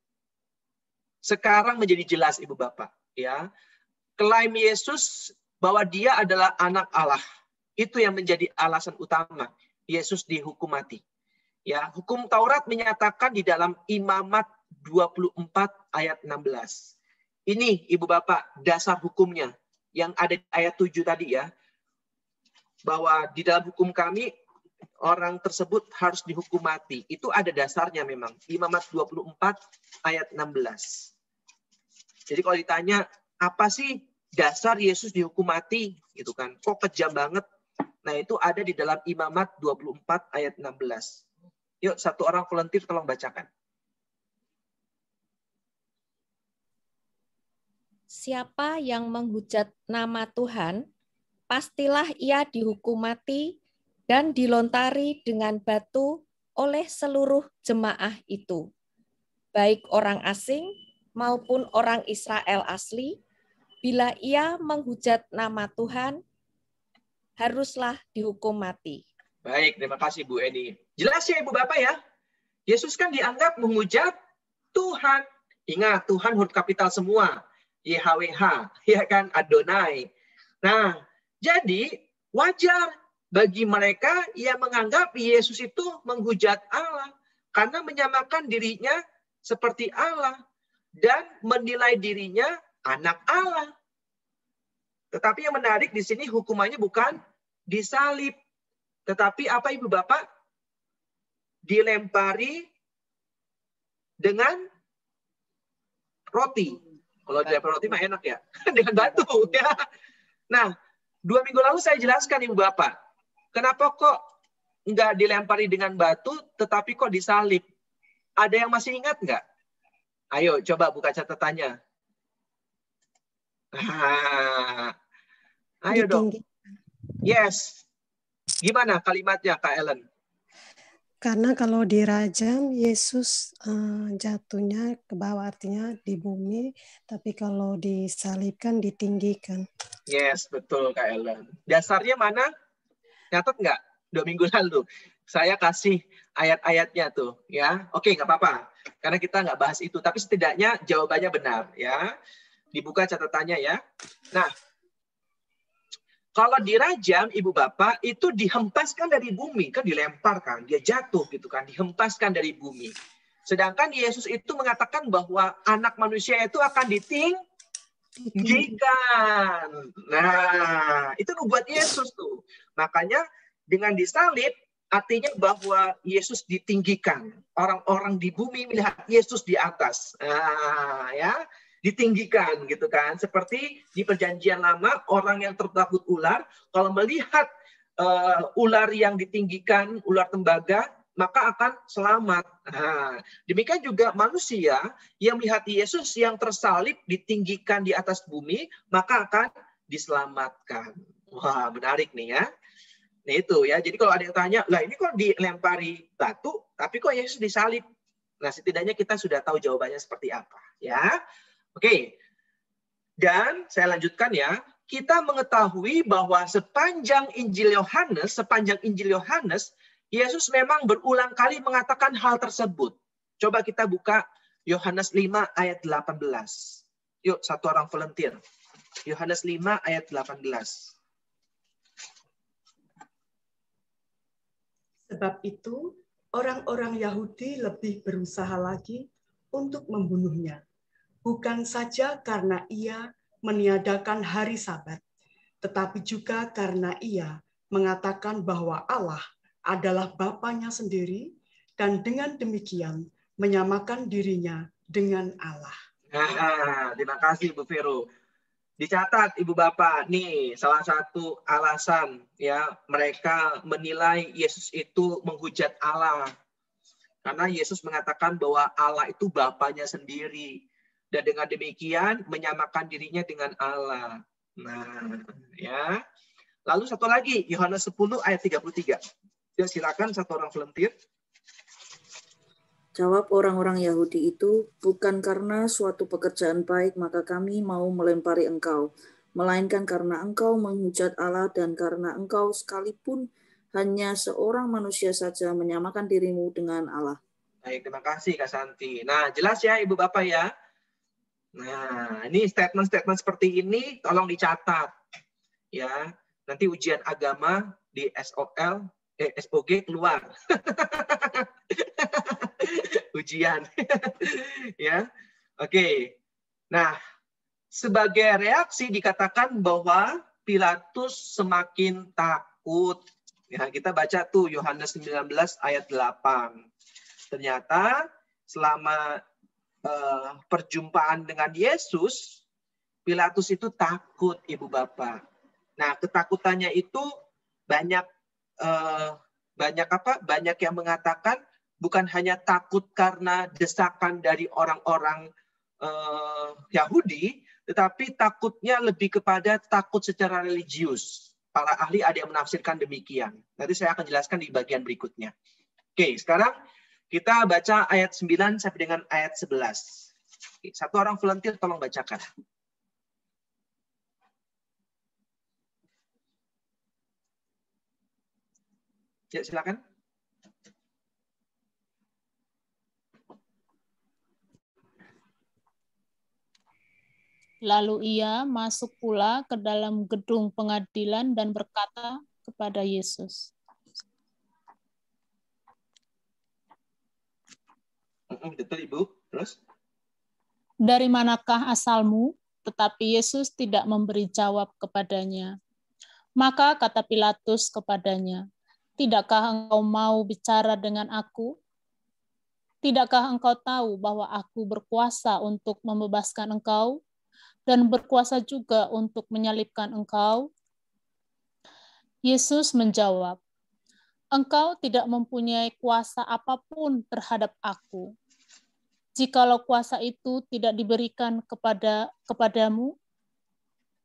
sekarang menjadi jelas Ibu Bapak. Ya, klaim Yesus bahwa dia adalah anak Allah. Itu yang menjadi alasan utama Yesus dihukum mati. Ya, hukum Taurat menyatakan di dalam Imamat 24 ayat 16. Ini Ibu Bapak dasar hukumnya yang ada di ayat 7 tadi ya. Bahwa di dalam hukum kami orang tersebut harus dihukum mati. Itu ada dasarnya memang. Imamat 24 ayat 16. Jadi kalau ditanya apa sih dasar Yesus dihukum mati gitu kan? Kok kejam banget? Nah, itu ada di dalam Imamat 24 ayat 16. Yuk, satu orang volunteer tolong bacakan. Siapa yang menghujat nama Tuhan, pastilah ia dihukum mati dan dilontari dengan batu oleh seluruh jemaah itu, baik orang asing maupun orang Israel asli. Bila ia menghujat nama Tuhan, haruslah dihukum mati. Baik, terima kasih Bu Eni. Jelas ya Ibu Bapak ya? Yesus kan dianggap menghujat Tuhan. Ingat, Tuhan huruf kapital semua. YHWH, ya kan, Adonai. Nah, jadi wajar bagi mereka yang menganggap Yesus itu menghujat Allah. Karena menyamakan dirinya seperti Allah. Dan menilai dirinya anak Allah. Tetapi yang menarik di sini hukumannya bukan disalib. Tetapi apa Ibu Bapak? Dilempari dengan roti. Kalau dilempari roti mah enak ya. Dengan batu. Ya. Nah, 2 minggu lalu saya jelaskan Ibu Bapak. Kenapa kok nggak dilempari dengan batu, tetapi kok disalib? Ada yang masih ingat nggak? Ayo, coba buka catatannya. Ayo dong. Yes. Gimana kalimatnya, Kak Ellen? Karena kalau dirajam, Yesus jatuhnya ke bawah, artinya di bumi. Tapi kalau disalibkan, ditinggikan. Yes, betul Kak Ellen. Dasarnya mana? Nyatet nggak? 2 minggu lalu. Saya kasih ayat-ayatnya tuh. Ya, oke, nggak apa-apa. Karena kita nggak bahas itu. Tapi setidaknya jawabannya benar. Ya, dibuka catatannya ya. Nah, kalau dirajam, Ibu Bapak, itu dihempaskan dari bumi. Kan dilemparkan, dia jatuh gitu kan. Dihempaskan dari bumi. Sedangkan Yesus itu mengatakan bahwa anak manusia itu akan ditinggikan. Nah, itu nubuat Yesus tuh. Makanya dengan disalib, artinya bahwa Yesus ditinggikan. Orang-orang di bumi melihat Yesus di atas. Nah, ya. ditinggikan gitu kan. Seperti di Perjanjian Lama, orang yang takut ular kalau melihat ular yang ditinggikan, ular tembaga, maka akan selamat. Nah, demikian juga manusia yang melihat Yesus yang tersalib ditinggikan di atas bumi, maka akan diselamatkan. Wah, menarik nih ya. Nah itu ya, jadi kalau ada yang tanya, lah ini kok dilempari batu, tapi kok Yesus disalib? Nah setidaknya kita sudah tahu jawabannya seperti apa. Ya, oke. Dan saya lanjutkan ya, kita mengetahui bahwa sepanjang Injil Yohanes, Yesus memang berulang kali mengatakan hal tersebut. Coba kita buka Yohanes 5 ayat 18. Yuk, satu orang volunteer. Yohanes 5 ayat 18. Sebab itu, orang-orang Yahudi lebih berusaha lagi untuk membunuhnya. Bukan saja karena ia meniadakan hari Sabat, tetapi juga karena ia mengatakan bahwa Allah adalah Bapanya sendiri, dan dengan demikian menyamakan dirinya dengan Allah. Nah, terima kasih Bu Vero. Dicatat Ibu Bapak, nih salah satu alasan ya mereka menilai Yesus itu menghujat Allah. Karena Yesus mengatakan bahwa Allah itu Bapanya sendiri. Dan dengan demikian menyamakan dirinya dengan Allah. Nah, ya. Lalu satu lagi, Yohanes 10 ayat 33. Ya, silakan satu orang volunteer. Jawab orang-orang Yahudi itu, bukan karena suatu pekerjaan baik maka kami mau melempari engkau, melainkan karena engkau menghujat Allah dan karena engkau sekalipun hanya seorang manusia saja menyamakan dirimu dengan Allah. Baik, terima kasih Kak Santi. Nah, jelas ya Ibu Bapak ya. Nah, ini statement-statement seperti ini tolong dicatat. Ya, nanti ujian agama di SOG keluar. Ujian. Ya. Oke. Nah, sebagai reaksi dikatakan bahwa Pilatus semakin takut. Ya, kita baca tuh Yohanes 19 ayat 8. Ternyata selama perjumpaan dengan Yesus, Pilatus itu takut, Ibu Bapak. Nah, ketakutannya itu banyak yang mengatakan bukan hanya takut karena desakan dari orang-orang Yahudi, tetapi takutnya lebih kepada takut secara religius. Para ahli ada yang menafsirkan demikian. Nanti saya akan jelaskan di bagian berikutnya. Oke, sekarang kita baca ayat 9 sampai dengan ayat 11. Oke, satu orang volunteer tolong bacakan. Ya, silakan. Lalu ia masuk pula ke dalam gedung pengadilan dan berkata kepada Yesus. Betul, Ibu. Terus? Dari manakah asalmu? Tetapi Yesus tidak memberi jawab kepadanya. Maka kata Pilatus kepadanya, tidakkah engkau mau bicara dengan aku? Tidakkah engkau tahu bahwa aku berkuasa untuk membebaskan engkau dan berkuasa juga untuk menyalibkan engkau? Yesus menjawab, engkau tidak mempunyai kuasa apapun terhadap aku. Jikalau kuasa itu tidak diberikan kepadamu,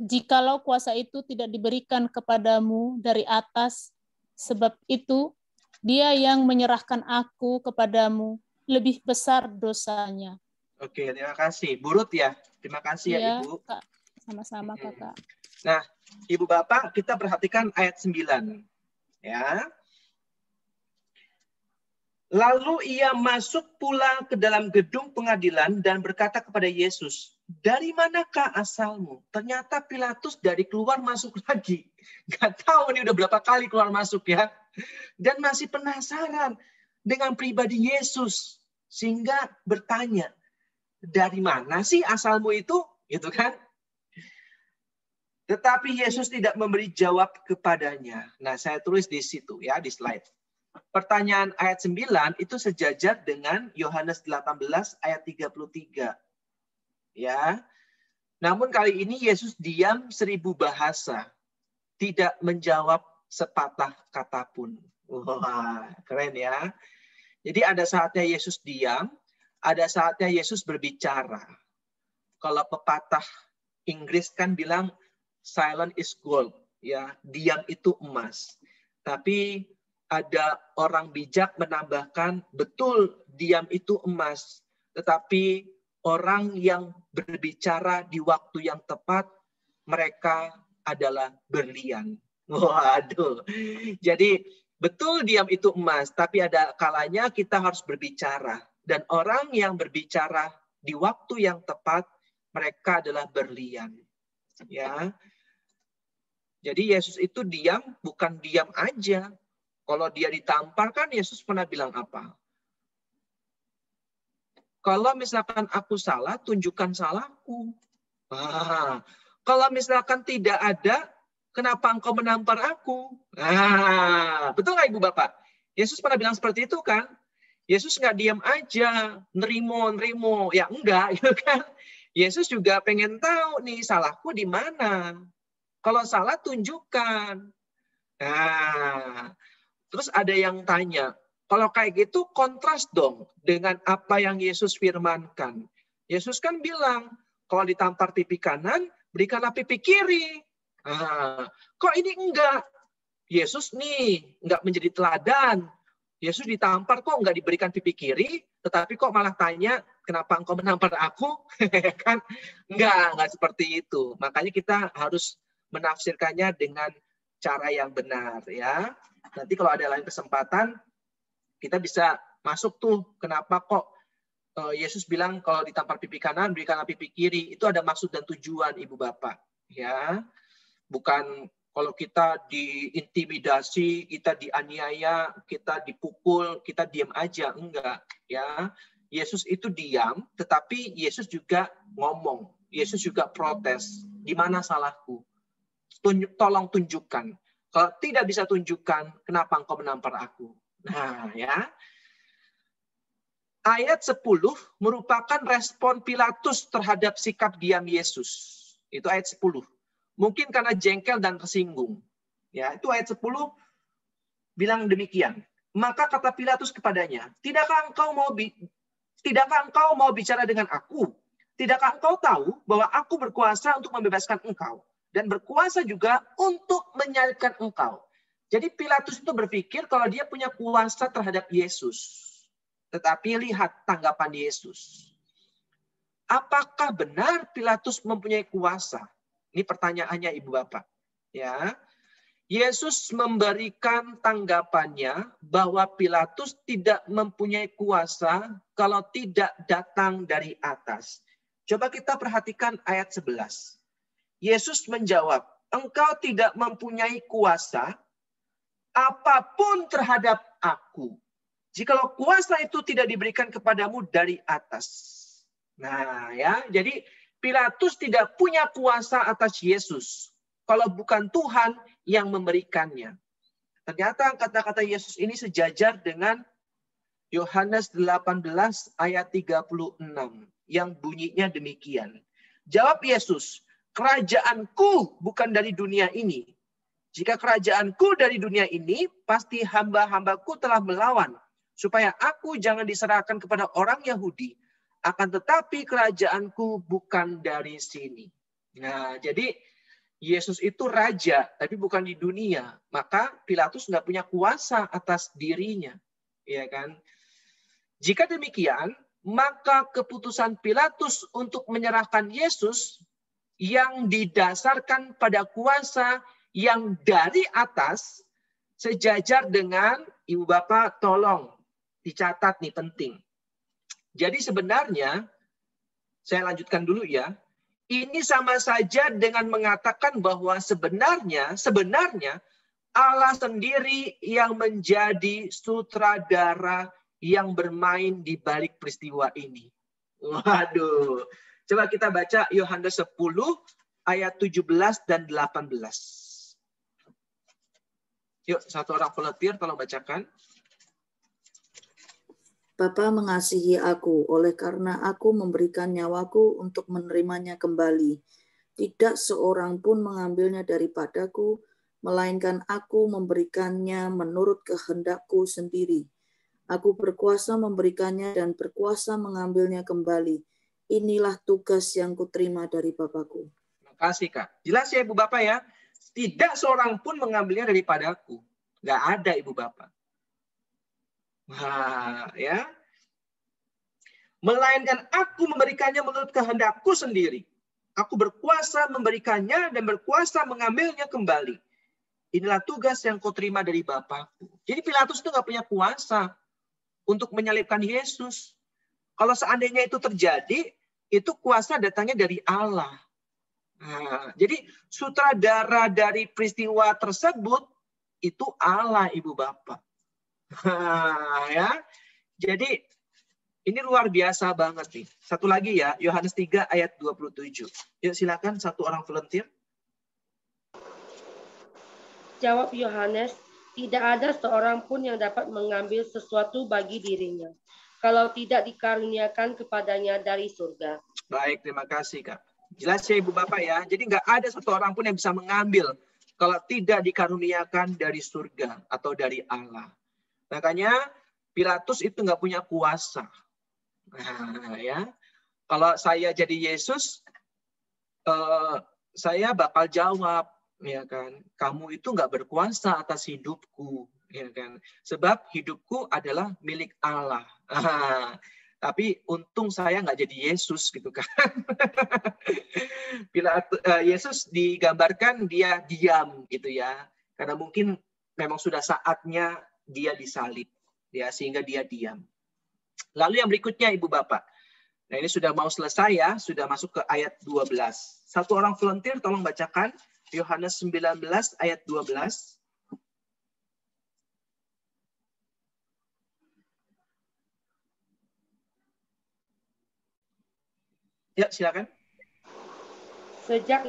jikalau kuasa itu tidak diberikan kepadamu dari atas, sebab itu dia yang menyerahkan aku kepadamu lebih besar dosanya. Oke, terima kasih. Burut ya. Terima kasih ya, Ibu. Kak. Sama-sama, Kakak. Nah, Ibu Bapak, kita perhatikan ayat 9. Ya. Lalu ia masuk pula ke dalam gedung pengadilan dan berkata kepada Yesus, dari manakah asalmu? Ternyata Pilatus dari keluar masuk lagi. Gak tahu ini udah berapa kali keluar masuk ya. Dan masih penasaran dengan pribadi Yesus. Sehingga bertanya, dari mana sih asalmu itu? Gitu kan? Tetapi Yesus tidak memberi jawab kepadanya. Nah, saya tulis di situ ya, di slide. Pertanyaan ayat 9 itu sejajar dengan Yohanes 18 ayat 33. Ya. Namun kali ini Yesus diam 1000 bahasa, tidak menjawab sepatah kata pun. Wah, keren ya. Jadi ada saatnya Yesus diam, ada saatnya Yesus berbicara. Kalau pepatah Inggris kan bilang silent is gold, ya, diam itu emas. Tapi ada orang bijak menambahkan betul diam itu emas, tetapi orang yang berbicara di waktu yang tepat, mereka adalah berlian. Waduh. Jadi betul diam itu emas, tapi ada kalanya kita harus berbicara. Dan orang yang berbicara di waktu yang tepat, mereka adalah berlian. Ya. Jadi Yesus itu diam, bukan diam aja. Kalau dia ditampar kan Yesus pernah bilang apa? Kalau misalkan aku salah, tunjukkan salahku. Kalau misalkan tidak ada, kenapa engkau menampar aku? Betul nggak Ibu Bapak? Yesus pernah bilang seperti itu kan? Yesus nggak diam aja, nerimo. Ya enggak, gitu kan? Yesus juga pengen tahu nih, salahku di mana. Kalau salah, tunjukkan. Terus ada yang tanya, kalau kayak gitu kontras dong dengan apa yang Yesus firmankan. Yesus kan bilang, kalau ditampar pipi kanan, berikanlah pipi kiri. Kok ini enggak? Yesus nih enggak menjadi teladan. Yesus ditampar kok enggak diberikan pipi kiri, tetapi kok malah tanya, kenapa engkau menampar aku? Kan enggak seperti itu. Makanya kita harus menafsirkannya dengan cara yang benar, ya. Nanti kalau ada lain kesempatan, kita bisa masuk tuh kenapa kok Yesus bilang kalau ditampar pipi kanan berikanlah pipi kiri. Itu ada maksud dan tujuan Ibu Bapak, ya. Bukan kalau kita diintimidasi, kita dianiaya, kita dipukul, kita diam aja, enggak, ya. Yesus itu diam, tetapi Yesus juga ngomong. Yesus juga protes. Di mana salahku? Tolong tunjukkan. Kalau tidak bisa tunjukkan, kenapa engkau menampar aku? Nah, ya. Ayat 10 merupakan respon Pilatus terhadap sikap diam Yesus. Itu ayat 10. Mungkin karena jengkel dan tersinggung. Ya, itu ayat 10 bilang demikian. Maka kata Pilatus kepadanya, tidakkah engkau mau bicara dengan aku? Tidakkah engkau tahu bahwa aku berkuasa untuk membebaskan engkau dan berkuasa juga untuk menyalibkan engkau? Jadi Pilatus itu berpikir kalau dia punya kuasa terhadap Yesus. Tetapi lihat tanggapan Yesus. Apakah benar Pilatus mempunyai kuasa? Ini pertanyaannya Ibu Bapak. Ya. Yesus memberikan tanggapannya bahwa Pilatus tidak mempunyai kuasa kalau tidak datang dari atas. Coba kita perhatikan ayat 11. Yesus menjawab, engkau tidak mempunyai kuasa apapun terhadap aku, jikalau kuasa itu tidak diberikan kepadamu dari atas. Nah, ya, jadi Pilatus tidak punya kuasa atas Yesus kalau bukan Tuhan yang memberikannya. Ternyata kata-kata Yesus ini sejajar dengan Yohanes 18 ayat 36 yang bunyinya demikian. Jawab Yesus, kerajaanku bukan dari dunia ini. Jika kerajaanku dari dunia ini, pasti hamba-hambaku telah melawan, supaya aku jangan diserahkan kepada orang Yahudi. Akan tetapi kerajaanku bukan dari sini. Nah, jadi Yesus itu raja, tapi bukan di dunia. Maka Pilatus nggak punya kuasa atas dirinya. Ya kan? Jika demikian, maka keputusan Pilatus untuk menyerahkan Yesus yang didasarkan pada kuasa yang dari atas sejajar dengan, Ibu Bapak tolong dicatat nih penting. Jadi sebenarnya, saya lanjutkan dulu ya, ini sama saja dengan mengatakan bahwa sebenarnya Allah sendiri yang menjadi sutradara yang bermain di balik peristiwa ini. Waduh. Coba kita baca Yohanes 10 ayat 17 dan 18. Yuk, satu orang volunteer tolong bacakan. Bapa mengasihi aku, oleh karena aku memberikan nyawaku untuk menerimanya kembali. Tidak seorang pun mengambilnya daripadaku, melainkan aku memberikannya menurut kehendakku sendiri. Aku berkuasa memberikannya dan berkuasa mengambilnya kembali. Inilah tugas yang kuterima dari Bapakku. Terima kasih, Kak. Jelas ya, Ibu Bapak ya? Tidak seorang pun mengambilnya daripadaku. Nggak ada, Ibu Bapak. Nah, ya. Melainkan aku memberikannya menurut kehendakku sendiri. Aku berkuasa memberikannya dan berkuasa mengambilnya kembali. Inilah tugas yang kau terima dari Bapakku. Jadi Pilatus itu nggak punya kuasa untuk menyalibkan Yesus. Kalau seandainya itu terjadi, itu kuasa datangnya dari Allah. Nah, jadi sutradara dari peristiwa tersebut itu Allah, Ibu Bapak. Nah, ya. Jadi ini luar biasa banget nih. Satu lagi ya, Yohanes 3 ayat 27. Yuk silakan satu orang volunteer. Jawab Yohanes, tidak ada seorang pun yang dapat mengambil sesuatu bagi dirinya, kalau tidak dikaruniakan kepadanya dari surga. Baik, terima kasih, Kak. Jelas ya, Ibu Bapak ya. Jadi nggak ada satu orang pun yang bisa mengambil kalau tidak dikaruniakan dari surga atau dari Allah. Makanya Pilatus itu nggak punya kuasa. Nah, ya, kalau saya jadi Yesus, saya bakal jawab, ya kan, kamu itu nggak berkuasa atas hidupku, ya kan, sebab hidupku adalah milik Allah. Tapi untung saya nggak jadi Yesus gitu kan. Yesus digambarkan dia diam gitu ya, karena mungkin memang sudah saatnya dia disalib, ya, sehingga dia diam. Lalu yang berikutnya, Ibu Bapak. Nah, ini sudah mau selesai ya, sudah masuk ke ayat 12. Satu orang volunteer tolong bacakan Yohanes 19 ayat 12. Ya, silakan. Sejak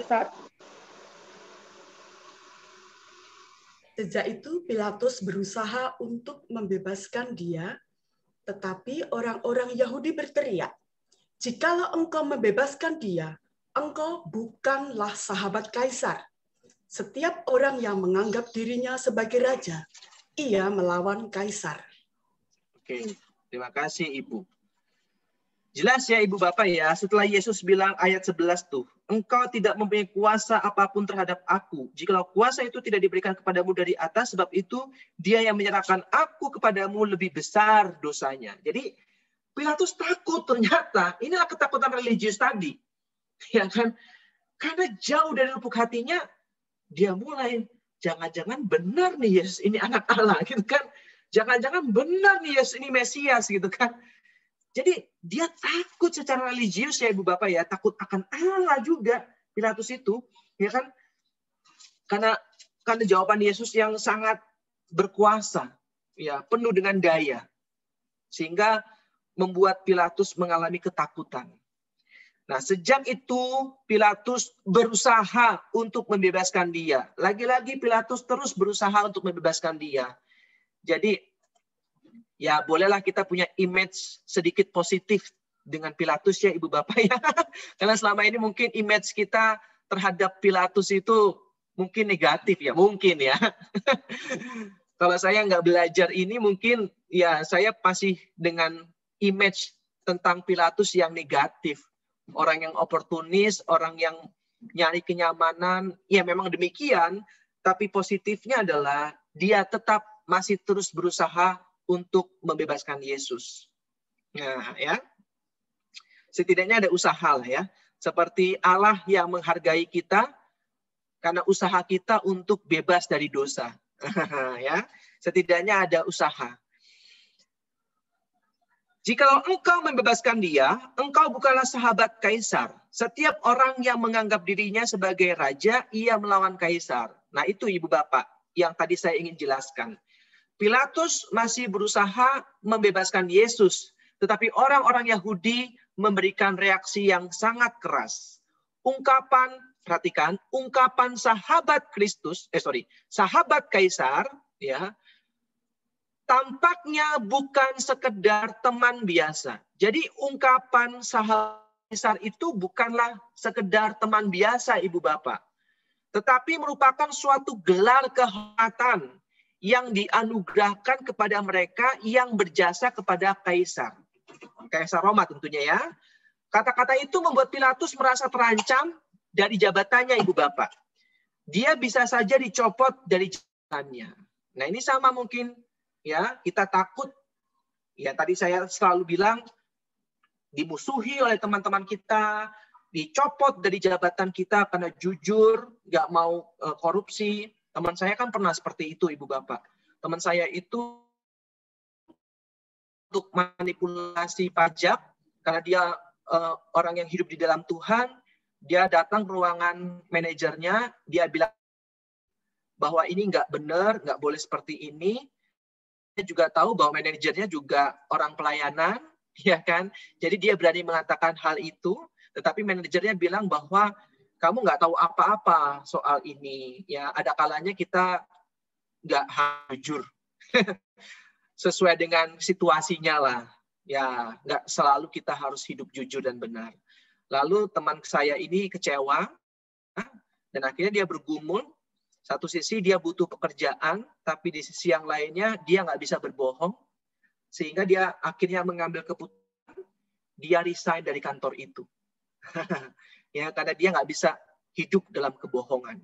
itu Pilatus berusaha untuk membebaskan dia, tetapi orang-orang Yahudi berteriak, "Jikalau engkau membebaskan dia, engkau bukanlah sahabat Kaisar. Setiap orang yang menganggap dirinya sebagai raja, ia melawan Kaisar." Oke, terima kasih Ibu. Jelas ya Ibu Bapak ya, setelah Yesus bilang ayat 11 tuh, engkau tidak mempunyai kuasa apapun terhadap aku. Jikalau kuasa itu tidak diberikan kepadamu dari atas, sebab itu dia yang menyerahkan aku kepadamu lebih besar dosanya. Jadi Pilatus takut ternyata, inilah ketakutan religius tadi. Ya kan? Karena jauh dari lubuk hatinya, dia mulai, jangan-jangan benar nih Yesus ini anak Allah gitu kan. Jangan-jangan benar nih Yesus ini Mesias gitu kan. Jadi dia takut secara religius ya Ibu Bapak ya, takut akan Allah juga Pilatus itu, ya kan? Karena jawaban Yesus yang sangat berkuasa, ya, penuh dengan daya, sehingga membuat Pilatus mengalami ketakutan. Nah, sejak itu Pilatus berusaha untuk membebaskan dia. Lagi-lagi Pilatus terus berusaha untuk membebaskan dia. Jadi ya bolehlah kita punya image sedikit positif dengan Pilatus ya Ibu Bapak ya. Karena selama ini mungkin image kita terhadap Pilatus itu mungkin negatif ya, mungkin ya. Kalau saya nggak belajar ini mungkin ya saya masih dengan image tentang Pilatus yang negatif. Orang yang oportunis, orang yang nyari kenyamanan, ya memang demikian. Tapi positifnya adalah dia tetap masih terus berusaha untuk membebaskan Yesus. Nah, ya. Setidaknya ada usaha lah ya. Seperti Allah yang menghargai kita karena usaha kita untuk bebas dari dosa. Ya. Setidaknya ada usaha. Jikalau engkau membebaskan dia, engkau bukanlah sahabat Kaisar. Setiap orang yang menganggap dirinya sebagai raja, ia melawan Kaisar. Nah, itu Ibu Bapak yang tadi saya ingin jelaskan. Pilatus masih berusaha membebaskan Yesus, tetapi orang-orang Yahudi memberikan reaksi yang sangat keras. Perhatikan, ungkapan sahabat Kaisar, ya, tampaknya bukan sekedar teman biasa. Jadi ungkapan sahabat Kaisar itu bukanlah sekedar teman biasa, Ibu Bapak, tetapi merupakan suatu gelar kehormatan yang dianugerahkan kepada mereka yang berjasa kepada Kaisar. Kaisar Roma tentunya ya. Kata-kata itu membuat Pilatus merasa terancam dari jabatannya, Ibu Bapak. Dia bisa saja dicopot dari jabatannya. Nah, ini sama mungkin ya, kita takut. Ya, tadi saya selalu bilang dimusuhi oleh teman-teman kita, dicopot dari jabatan kita karena jujur, nggak mau korupsi. Teman saya kan pernah seperti itu, Ibu Bapak. Teman saya itu untuk manipulasi pajak, karena dia orang yang hidup di dalam Tuhan, dia datang ke ruangan manajernya, dia bilang bahwa ini nggak benar, nggak boleh seperti ini. Dia juga tahu bahwa manajernya juga orang pelayanan, ya kan? Jadi dia berani mengatakan hal itu, tetapi manajernya bilang bahwa kamu nggak tahu apa-apa soal ini. Ya, ada kalanya kita nggak jujur. Sesuai dengan situasinya lah. Ya, nggak selalu kita harus hidup jujur dan benar. Lalu teman saya ini kecewa, dan akhirnya dia bergumul. Satu sisi dia butuh pekerjaan, tapi di sisi yang lainnya dia nggak bisa berbohong. Sehingga dia akhirnya mengambil keputusan, dia resign dari kantor itu. Ya, karena dia nggak bisa hidup dalam kebohongan.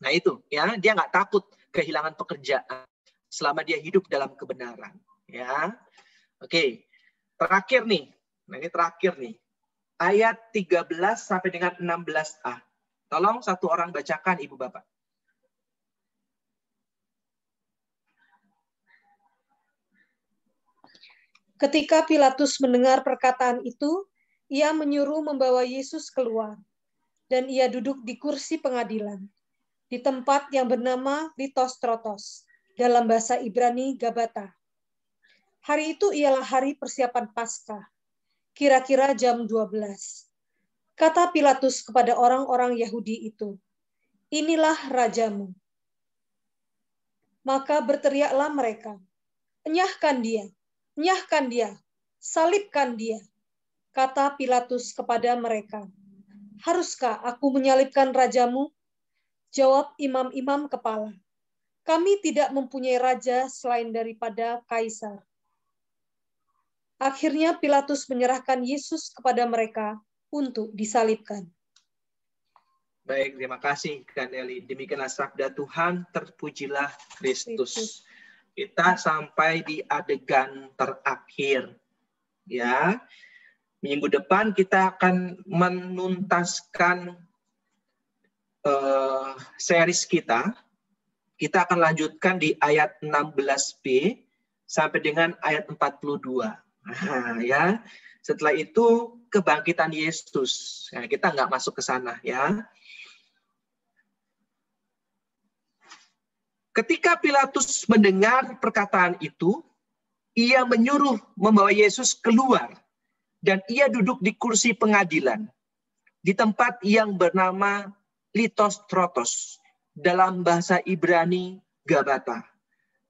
Nah itu, ya, dia nggak takut kehilangan pekerjaan selama dia hidup dalam kebenaran. Ya, oke. Terakhir nih, nah ini terakhir nih, ayat 13 sampai dengan 16a. Tolong satu orang bacakan, Ibu Bapak. Ketika Pilatus mendengar perkataan itu, ia menyuruh membawa Yesus keluar, dan ia duduk di kursi pengadilan, di tempat yang bernama Litostrotos, dalam bahasa Ibrani Gabata. Hari itu ialah hari persiapan Paskah, kira-kira jam 12. Kata Pilatus kepada orang-orang Yahudi itu, "Inilah rajamu." Maka berteriaklah mereka, "Enyahkan dia! Enyahkan dia, salibkan dia." Kata Pilatus kepada mereka, "Haruskah aku menyalibkan rajamu?" Jawab imam-imam kepala, "Kami tidak mempunyai raja selain daripada Kaisar." Akhirnya Pilatus menyerahkan Yesus kepada mereka untuk disalibkan. Baik, terima kasih Kaneli. Demikianlah sabda Tuhan, terpujilah Kristus. Kita sampai di adegan terakhir. Ya, minggu depan kita akan menuntaskan series kita. Kita akan lanjutkan di ayat 16b sampai dengan ayat 42. Nah, ya, setelah itu kebangkitan Yesus. Nah, kita nggak masuk ke sana, ya. Ketika Pilatus mendengar perkataan itu, ia menyuruh membawa Yesus keluar dan ia duduk di kursi pengadilan di tempat yang bernama Litostrotos, dalam bahasa Ibrani Gabata.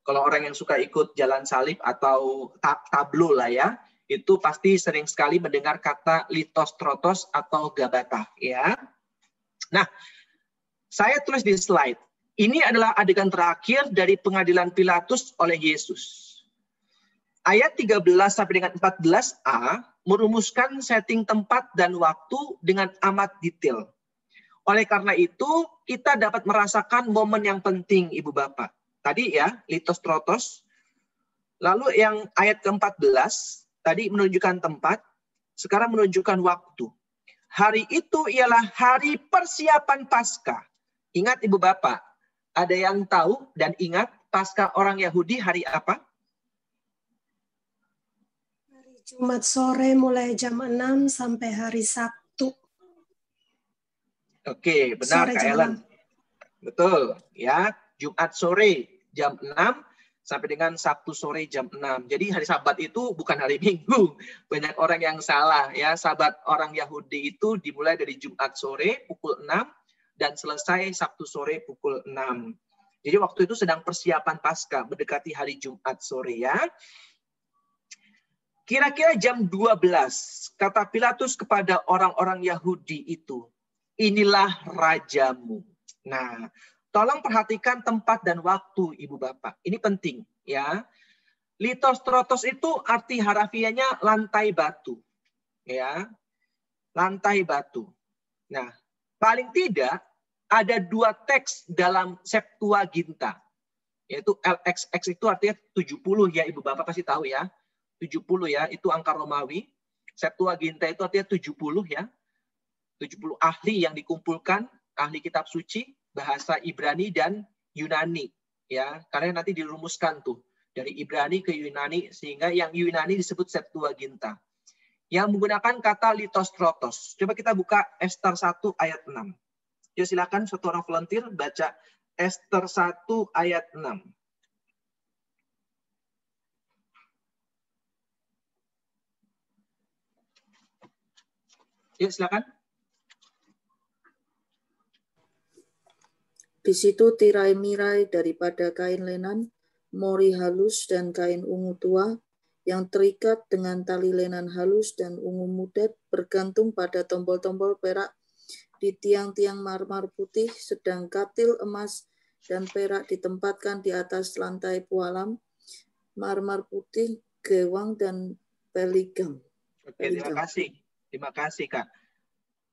Kalau orang yang suka ikut jalan salib atau tablo lah ya, itu pasti sering sekali mendengar kata Litostrotos atau Gabata, ya. Nah, saya tulis di slide. Ini adalah adegan terakhir dari pengadilan Pilatus oleh Yesus. Ayat 13 sampai dengan 14a merumuskan setting tempat dan waktu dengan amat detail. Oleh karena itu, kita dapat merasakan momen yang penting, Ibu Bapak. Tadi ya, Litostrotos. Lalu yang ayat ke-14, tadi menunjukkan tempat, sekarang menunjukkan waktu. Hari itu ialah hari persiapan Paskah. Ingat Ibu Bapak, ada yang tahu dan ingat Paskah orang Yahudi hari apa? Hari Jumat sore mulai jam 6 sampai hari Sabtu. Oke, benar Kak Ellen. Betul, ya. Jumat sore jam 6 sampai dengan Sabtu sore jam 6. Jadi hari Sabat itu bukan hari Minggu. Banyak orang yang salah, ya. Sabat orang Yahudi itu dimulai dari Jumat sore pukul 6 dan selesai Sabtu sore pukul 6. Jadi waktu itu sedang persiapan Paskah, mendekati hari Jumat sore ya. Kira-kira jam 12, kata Pilatus kepada orang-orang Yahudi itu, inilah rajamu. Nah, tolong perhatikan tempat dan waktu, Ibu Bapak. Ini penting ya. Litostrotos itu arti harafiahnya lantai batu. Ya, lantai batu. Nah, paling tidak ada 2 teks dalam Septuaginta. Yaitu LXX itu artinya 70 ya, Ibu Bapak pasti tahu ya. 70 ya, itu angka Romawi. Septuaginta itu artinya 70 ya. 70 ahli yang dikumpulkan, ahli kitab suci, bahasa Ibrani dan Yunani. Ya, karena nanti dirumuskan tuh. Dari Ibrani ke Yunani, sehingga yang Yunani disebut Septuaginta. Yang menggunakan kata litostrotos. Coba kita buka Ester 1 ayat 6. Ya, silakan satu orang volunteer baca Ester 1 ayat 6. Ya, silakan. Di situ tirai-mirai daripada kain lenan, mori halus dan kain ungu tua, yang terikat dengan tali lenan halus dan ungu muda bergantung pada tombol-tombol perak di tiang-tiang marmer putih, sedang katil emas dan perak ditempatkan di atas lantai pualam, marmer putih, gewang, dan peligam. Oke, terima kasih Kak.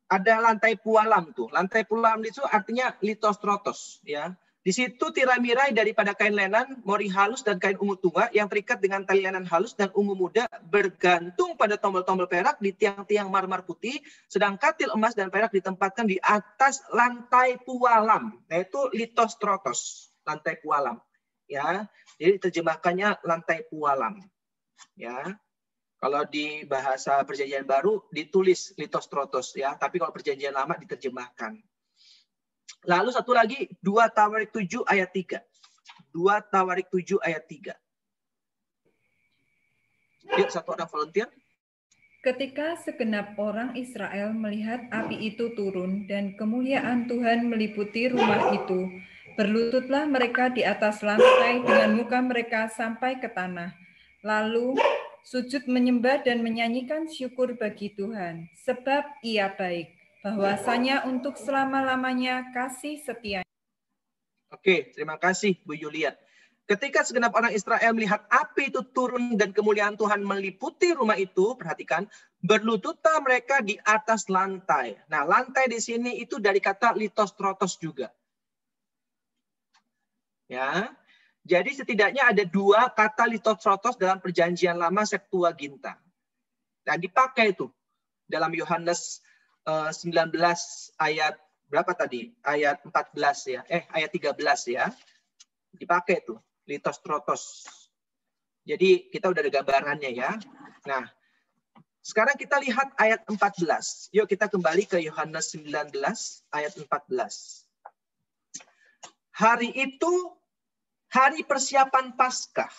Ada lantai pualam tuh. Lantai pualam itu artinya litostrotos ya. Di situ tirai-mirai daripada kain lenan, mori halus dan kain ungu tua yang terikat dengan tali lenan halus dan ungu muda bergantung pada tombol-tombol perak di tiang-tiang marmer putih, sedang katil emas dan perak ditempatkan di atas lantai pualam, yaitu litostrotos, lantai pualam. Ya, jadi terjemahkannya lantai pualam. Ya, kalau di bahasa Perjanjian Baru ditulis litostrotos ya, tapi kalau Perjanjian Lama diterjemahkan. Lalu satu lagi 2 Tawarik 7 ayat 3. 2 Tawarik 7 ayat 3. Yuk satu orang volunteer. Ketika segenap orang Israel melihat api itu turun dan kemuliaan Tuhan meliputi rumah itu, berlututlah mereka di atas lantai dengan muka mereka sampai ke tanah. Lalu sujud menyembah dan menyanyikan syukur bagi Tuhan, sebab Ia baik, bahwasanya untuk selama-lamanya kasih setia. Oke, terima kasih Bu Yulia. Ketika segenap orang Israel melihat api itu turun dan kemuliaan Tuhan meliputi rumah itu, perhatikan, berlututlah mereka di atas lantai. Nah, lantai di sini itu dari kata litostrotos juga. Ya, jadi setidaknya ada 2 kata litostrotos dalam Perjanjian Lama Septuaginta. Nah, dipakai itu dalam Yohanes 19 ayat berapa tadi? Ayat 14 ya. Ayat 13 ya. Dipakai tuh litostrotos. Jadi kita udah ada gambarannya ya. Nah, sekarang kita lihat ayat 14. Yuk kita kembali ke Yohanes 19 ayat 14. Hari itu hari persiapan Paskah.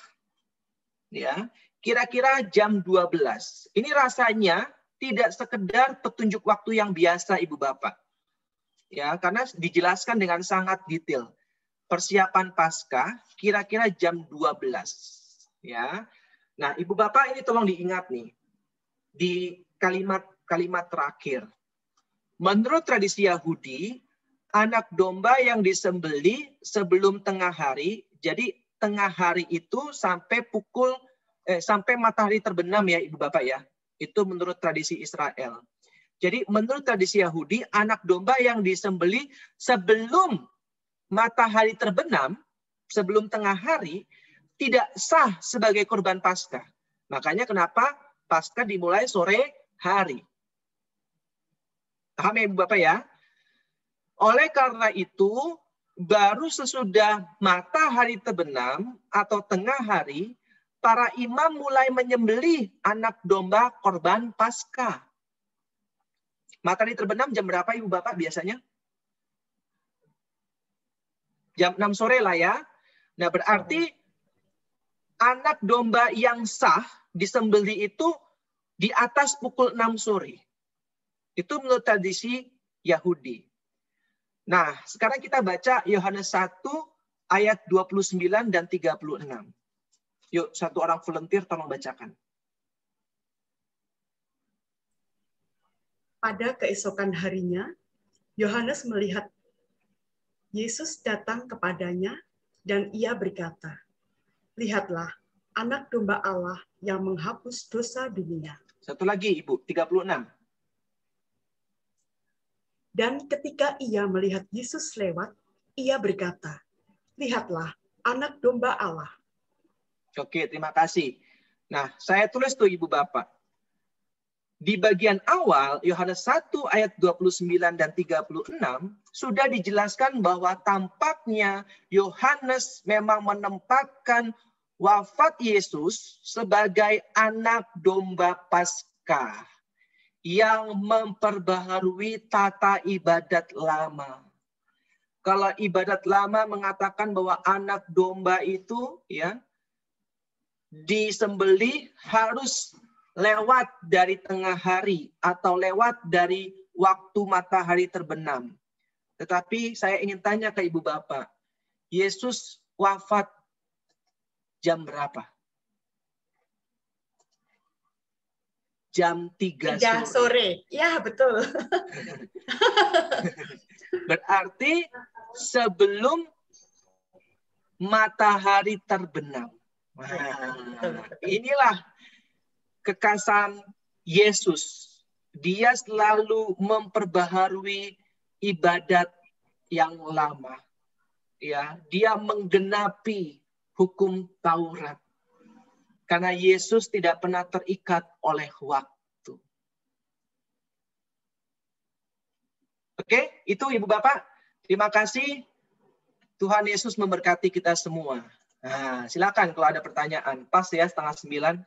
Ya, kira-kira jam 12. Ini rasanya tidak sekedar petunjuk waktu yang biasa Ibu Bapak. Ya, karena dijelaskan dengan sangat detail. Persiapan Paskah kira-kira jam 12. Ya. Nah, Ibu Bapak ini tolong diingat nih. Di kalimat terakhir. Menurut tradisi Yahudi, anak domba yang disembelih sebelum tengah hari, jadi tengah hari itu sampai sampai matahari terbenam ya Ibu Bapak ya. Itu menurut tradisi Israel. Jadi menurut tradisi Yahudi, anak domba yang disembelih sebelum matahari terbenam, sebelum tengah hari, tidak sah sebagai korban Paskah. Makanya kenapa Paskah dimulai sore hari. Paham ya Ibu Bapak ya? Oleh karena itu, baru sesudah matahari terbenam atau tengah hari, para imam mulai menyembelih anak domba korban Paskah. Matahari terbenam jam berapa Ibu Bapak biasanya? Jam 6 sore lah ya. Nah berarti anak domba yang sah disembelih itu di atas pukul 6 sore. Itu menurut tradisi Yahudi. Nah sekarang kita baca Yohanes 1 ayat 29 dan 36. Yuk, satu orang volunteer tolong bacakan. Pada keesokan harinya, Yohanes melihat Yesus datang kepadanya dan ia berkata, "Lihatlah, anak domba Allah yang menghapus dosa dunia." Satu lagi, Ibu, 36. Dan ketika ia melihat Yesus lewat, ia berkata, "Lihatlah, anak domba Allah." Oke, terima kasih. Nah, saya tulis tuh Ibu Bapak. Di bagian awal, Yohanes 1 ayat 29 dan 36, sudah dijelaskan bahwa tampaknya Yohanes memang menempatkan wafat Yesus sebagai anak domba Paskah yang memperbaharui tata ibadat lama. Kalau ibadat lama mengatakan bahwa anak domba itu ya disembelih harus lewat dari tengah hari atau lewat dari waktu matahari terbenam. Tetapi saya ingin tanya ke Ibu Bapak, Yesus wafat jam berapa? Jam 3 sore. Ya, betul. Berarti sebelum matahari terbenam. Nah, inilah kekasan Yesus. Dia selalu memperbaharui ibadat yang lama. Ya, dia menggenapi hukum Taurat. Karena Yesus tidak pernah terikat oleh waktu. Oke, itu Ibu Bapak. Terima kasih. Tuhan Yesus memberkati kita semua. Nah, silakan kalau ada pertanyaan. Pas ya 8:30.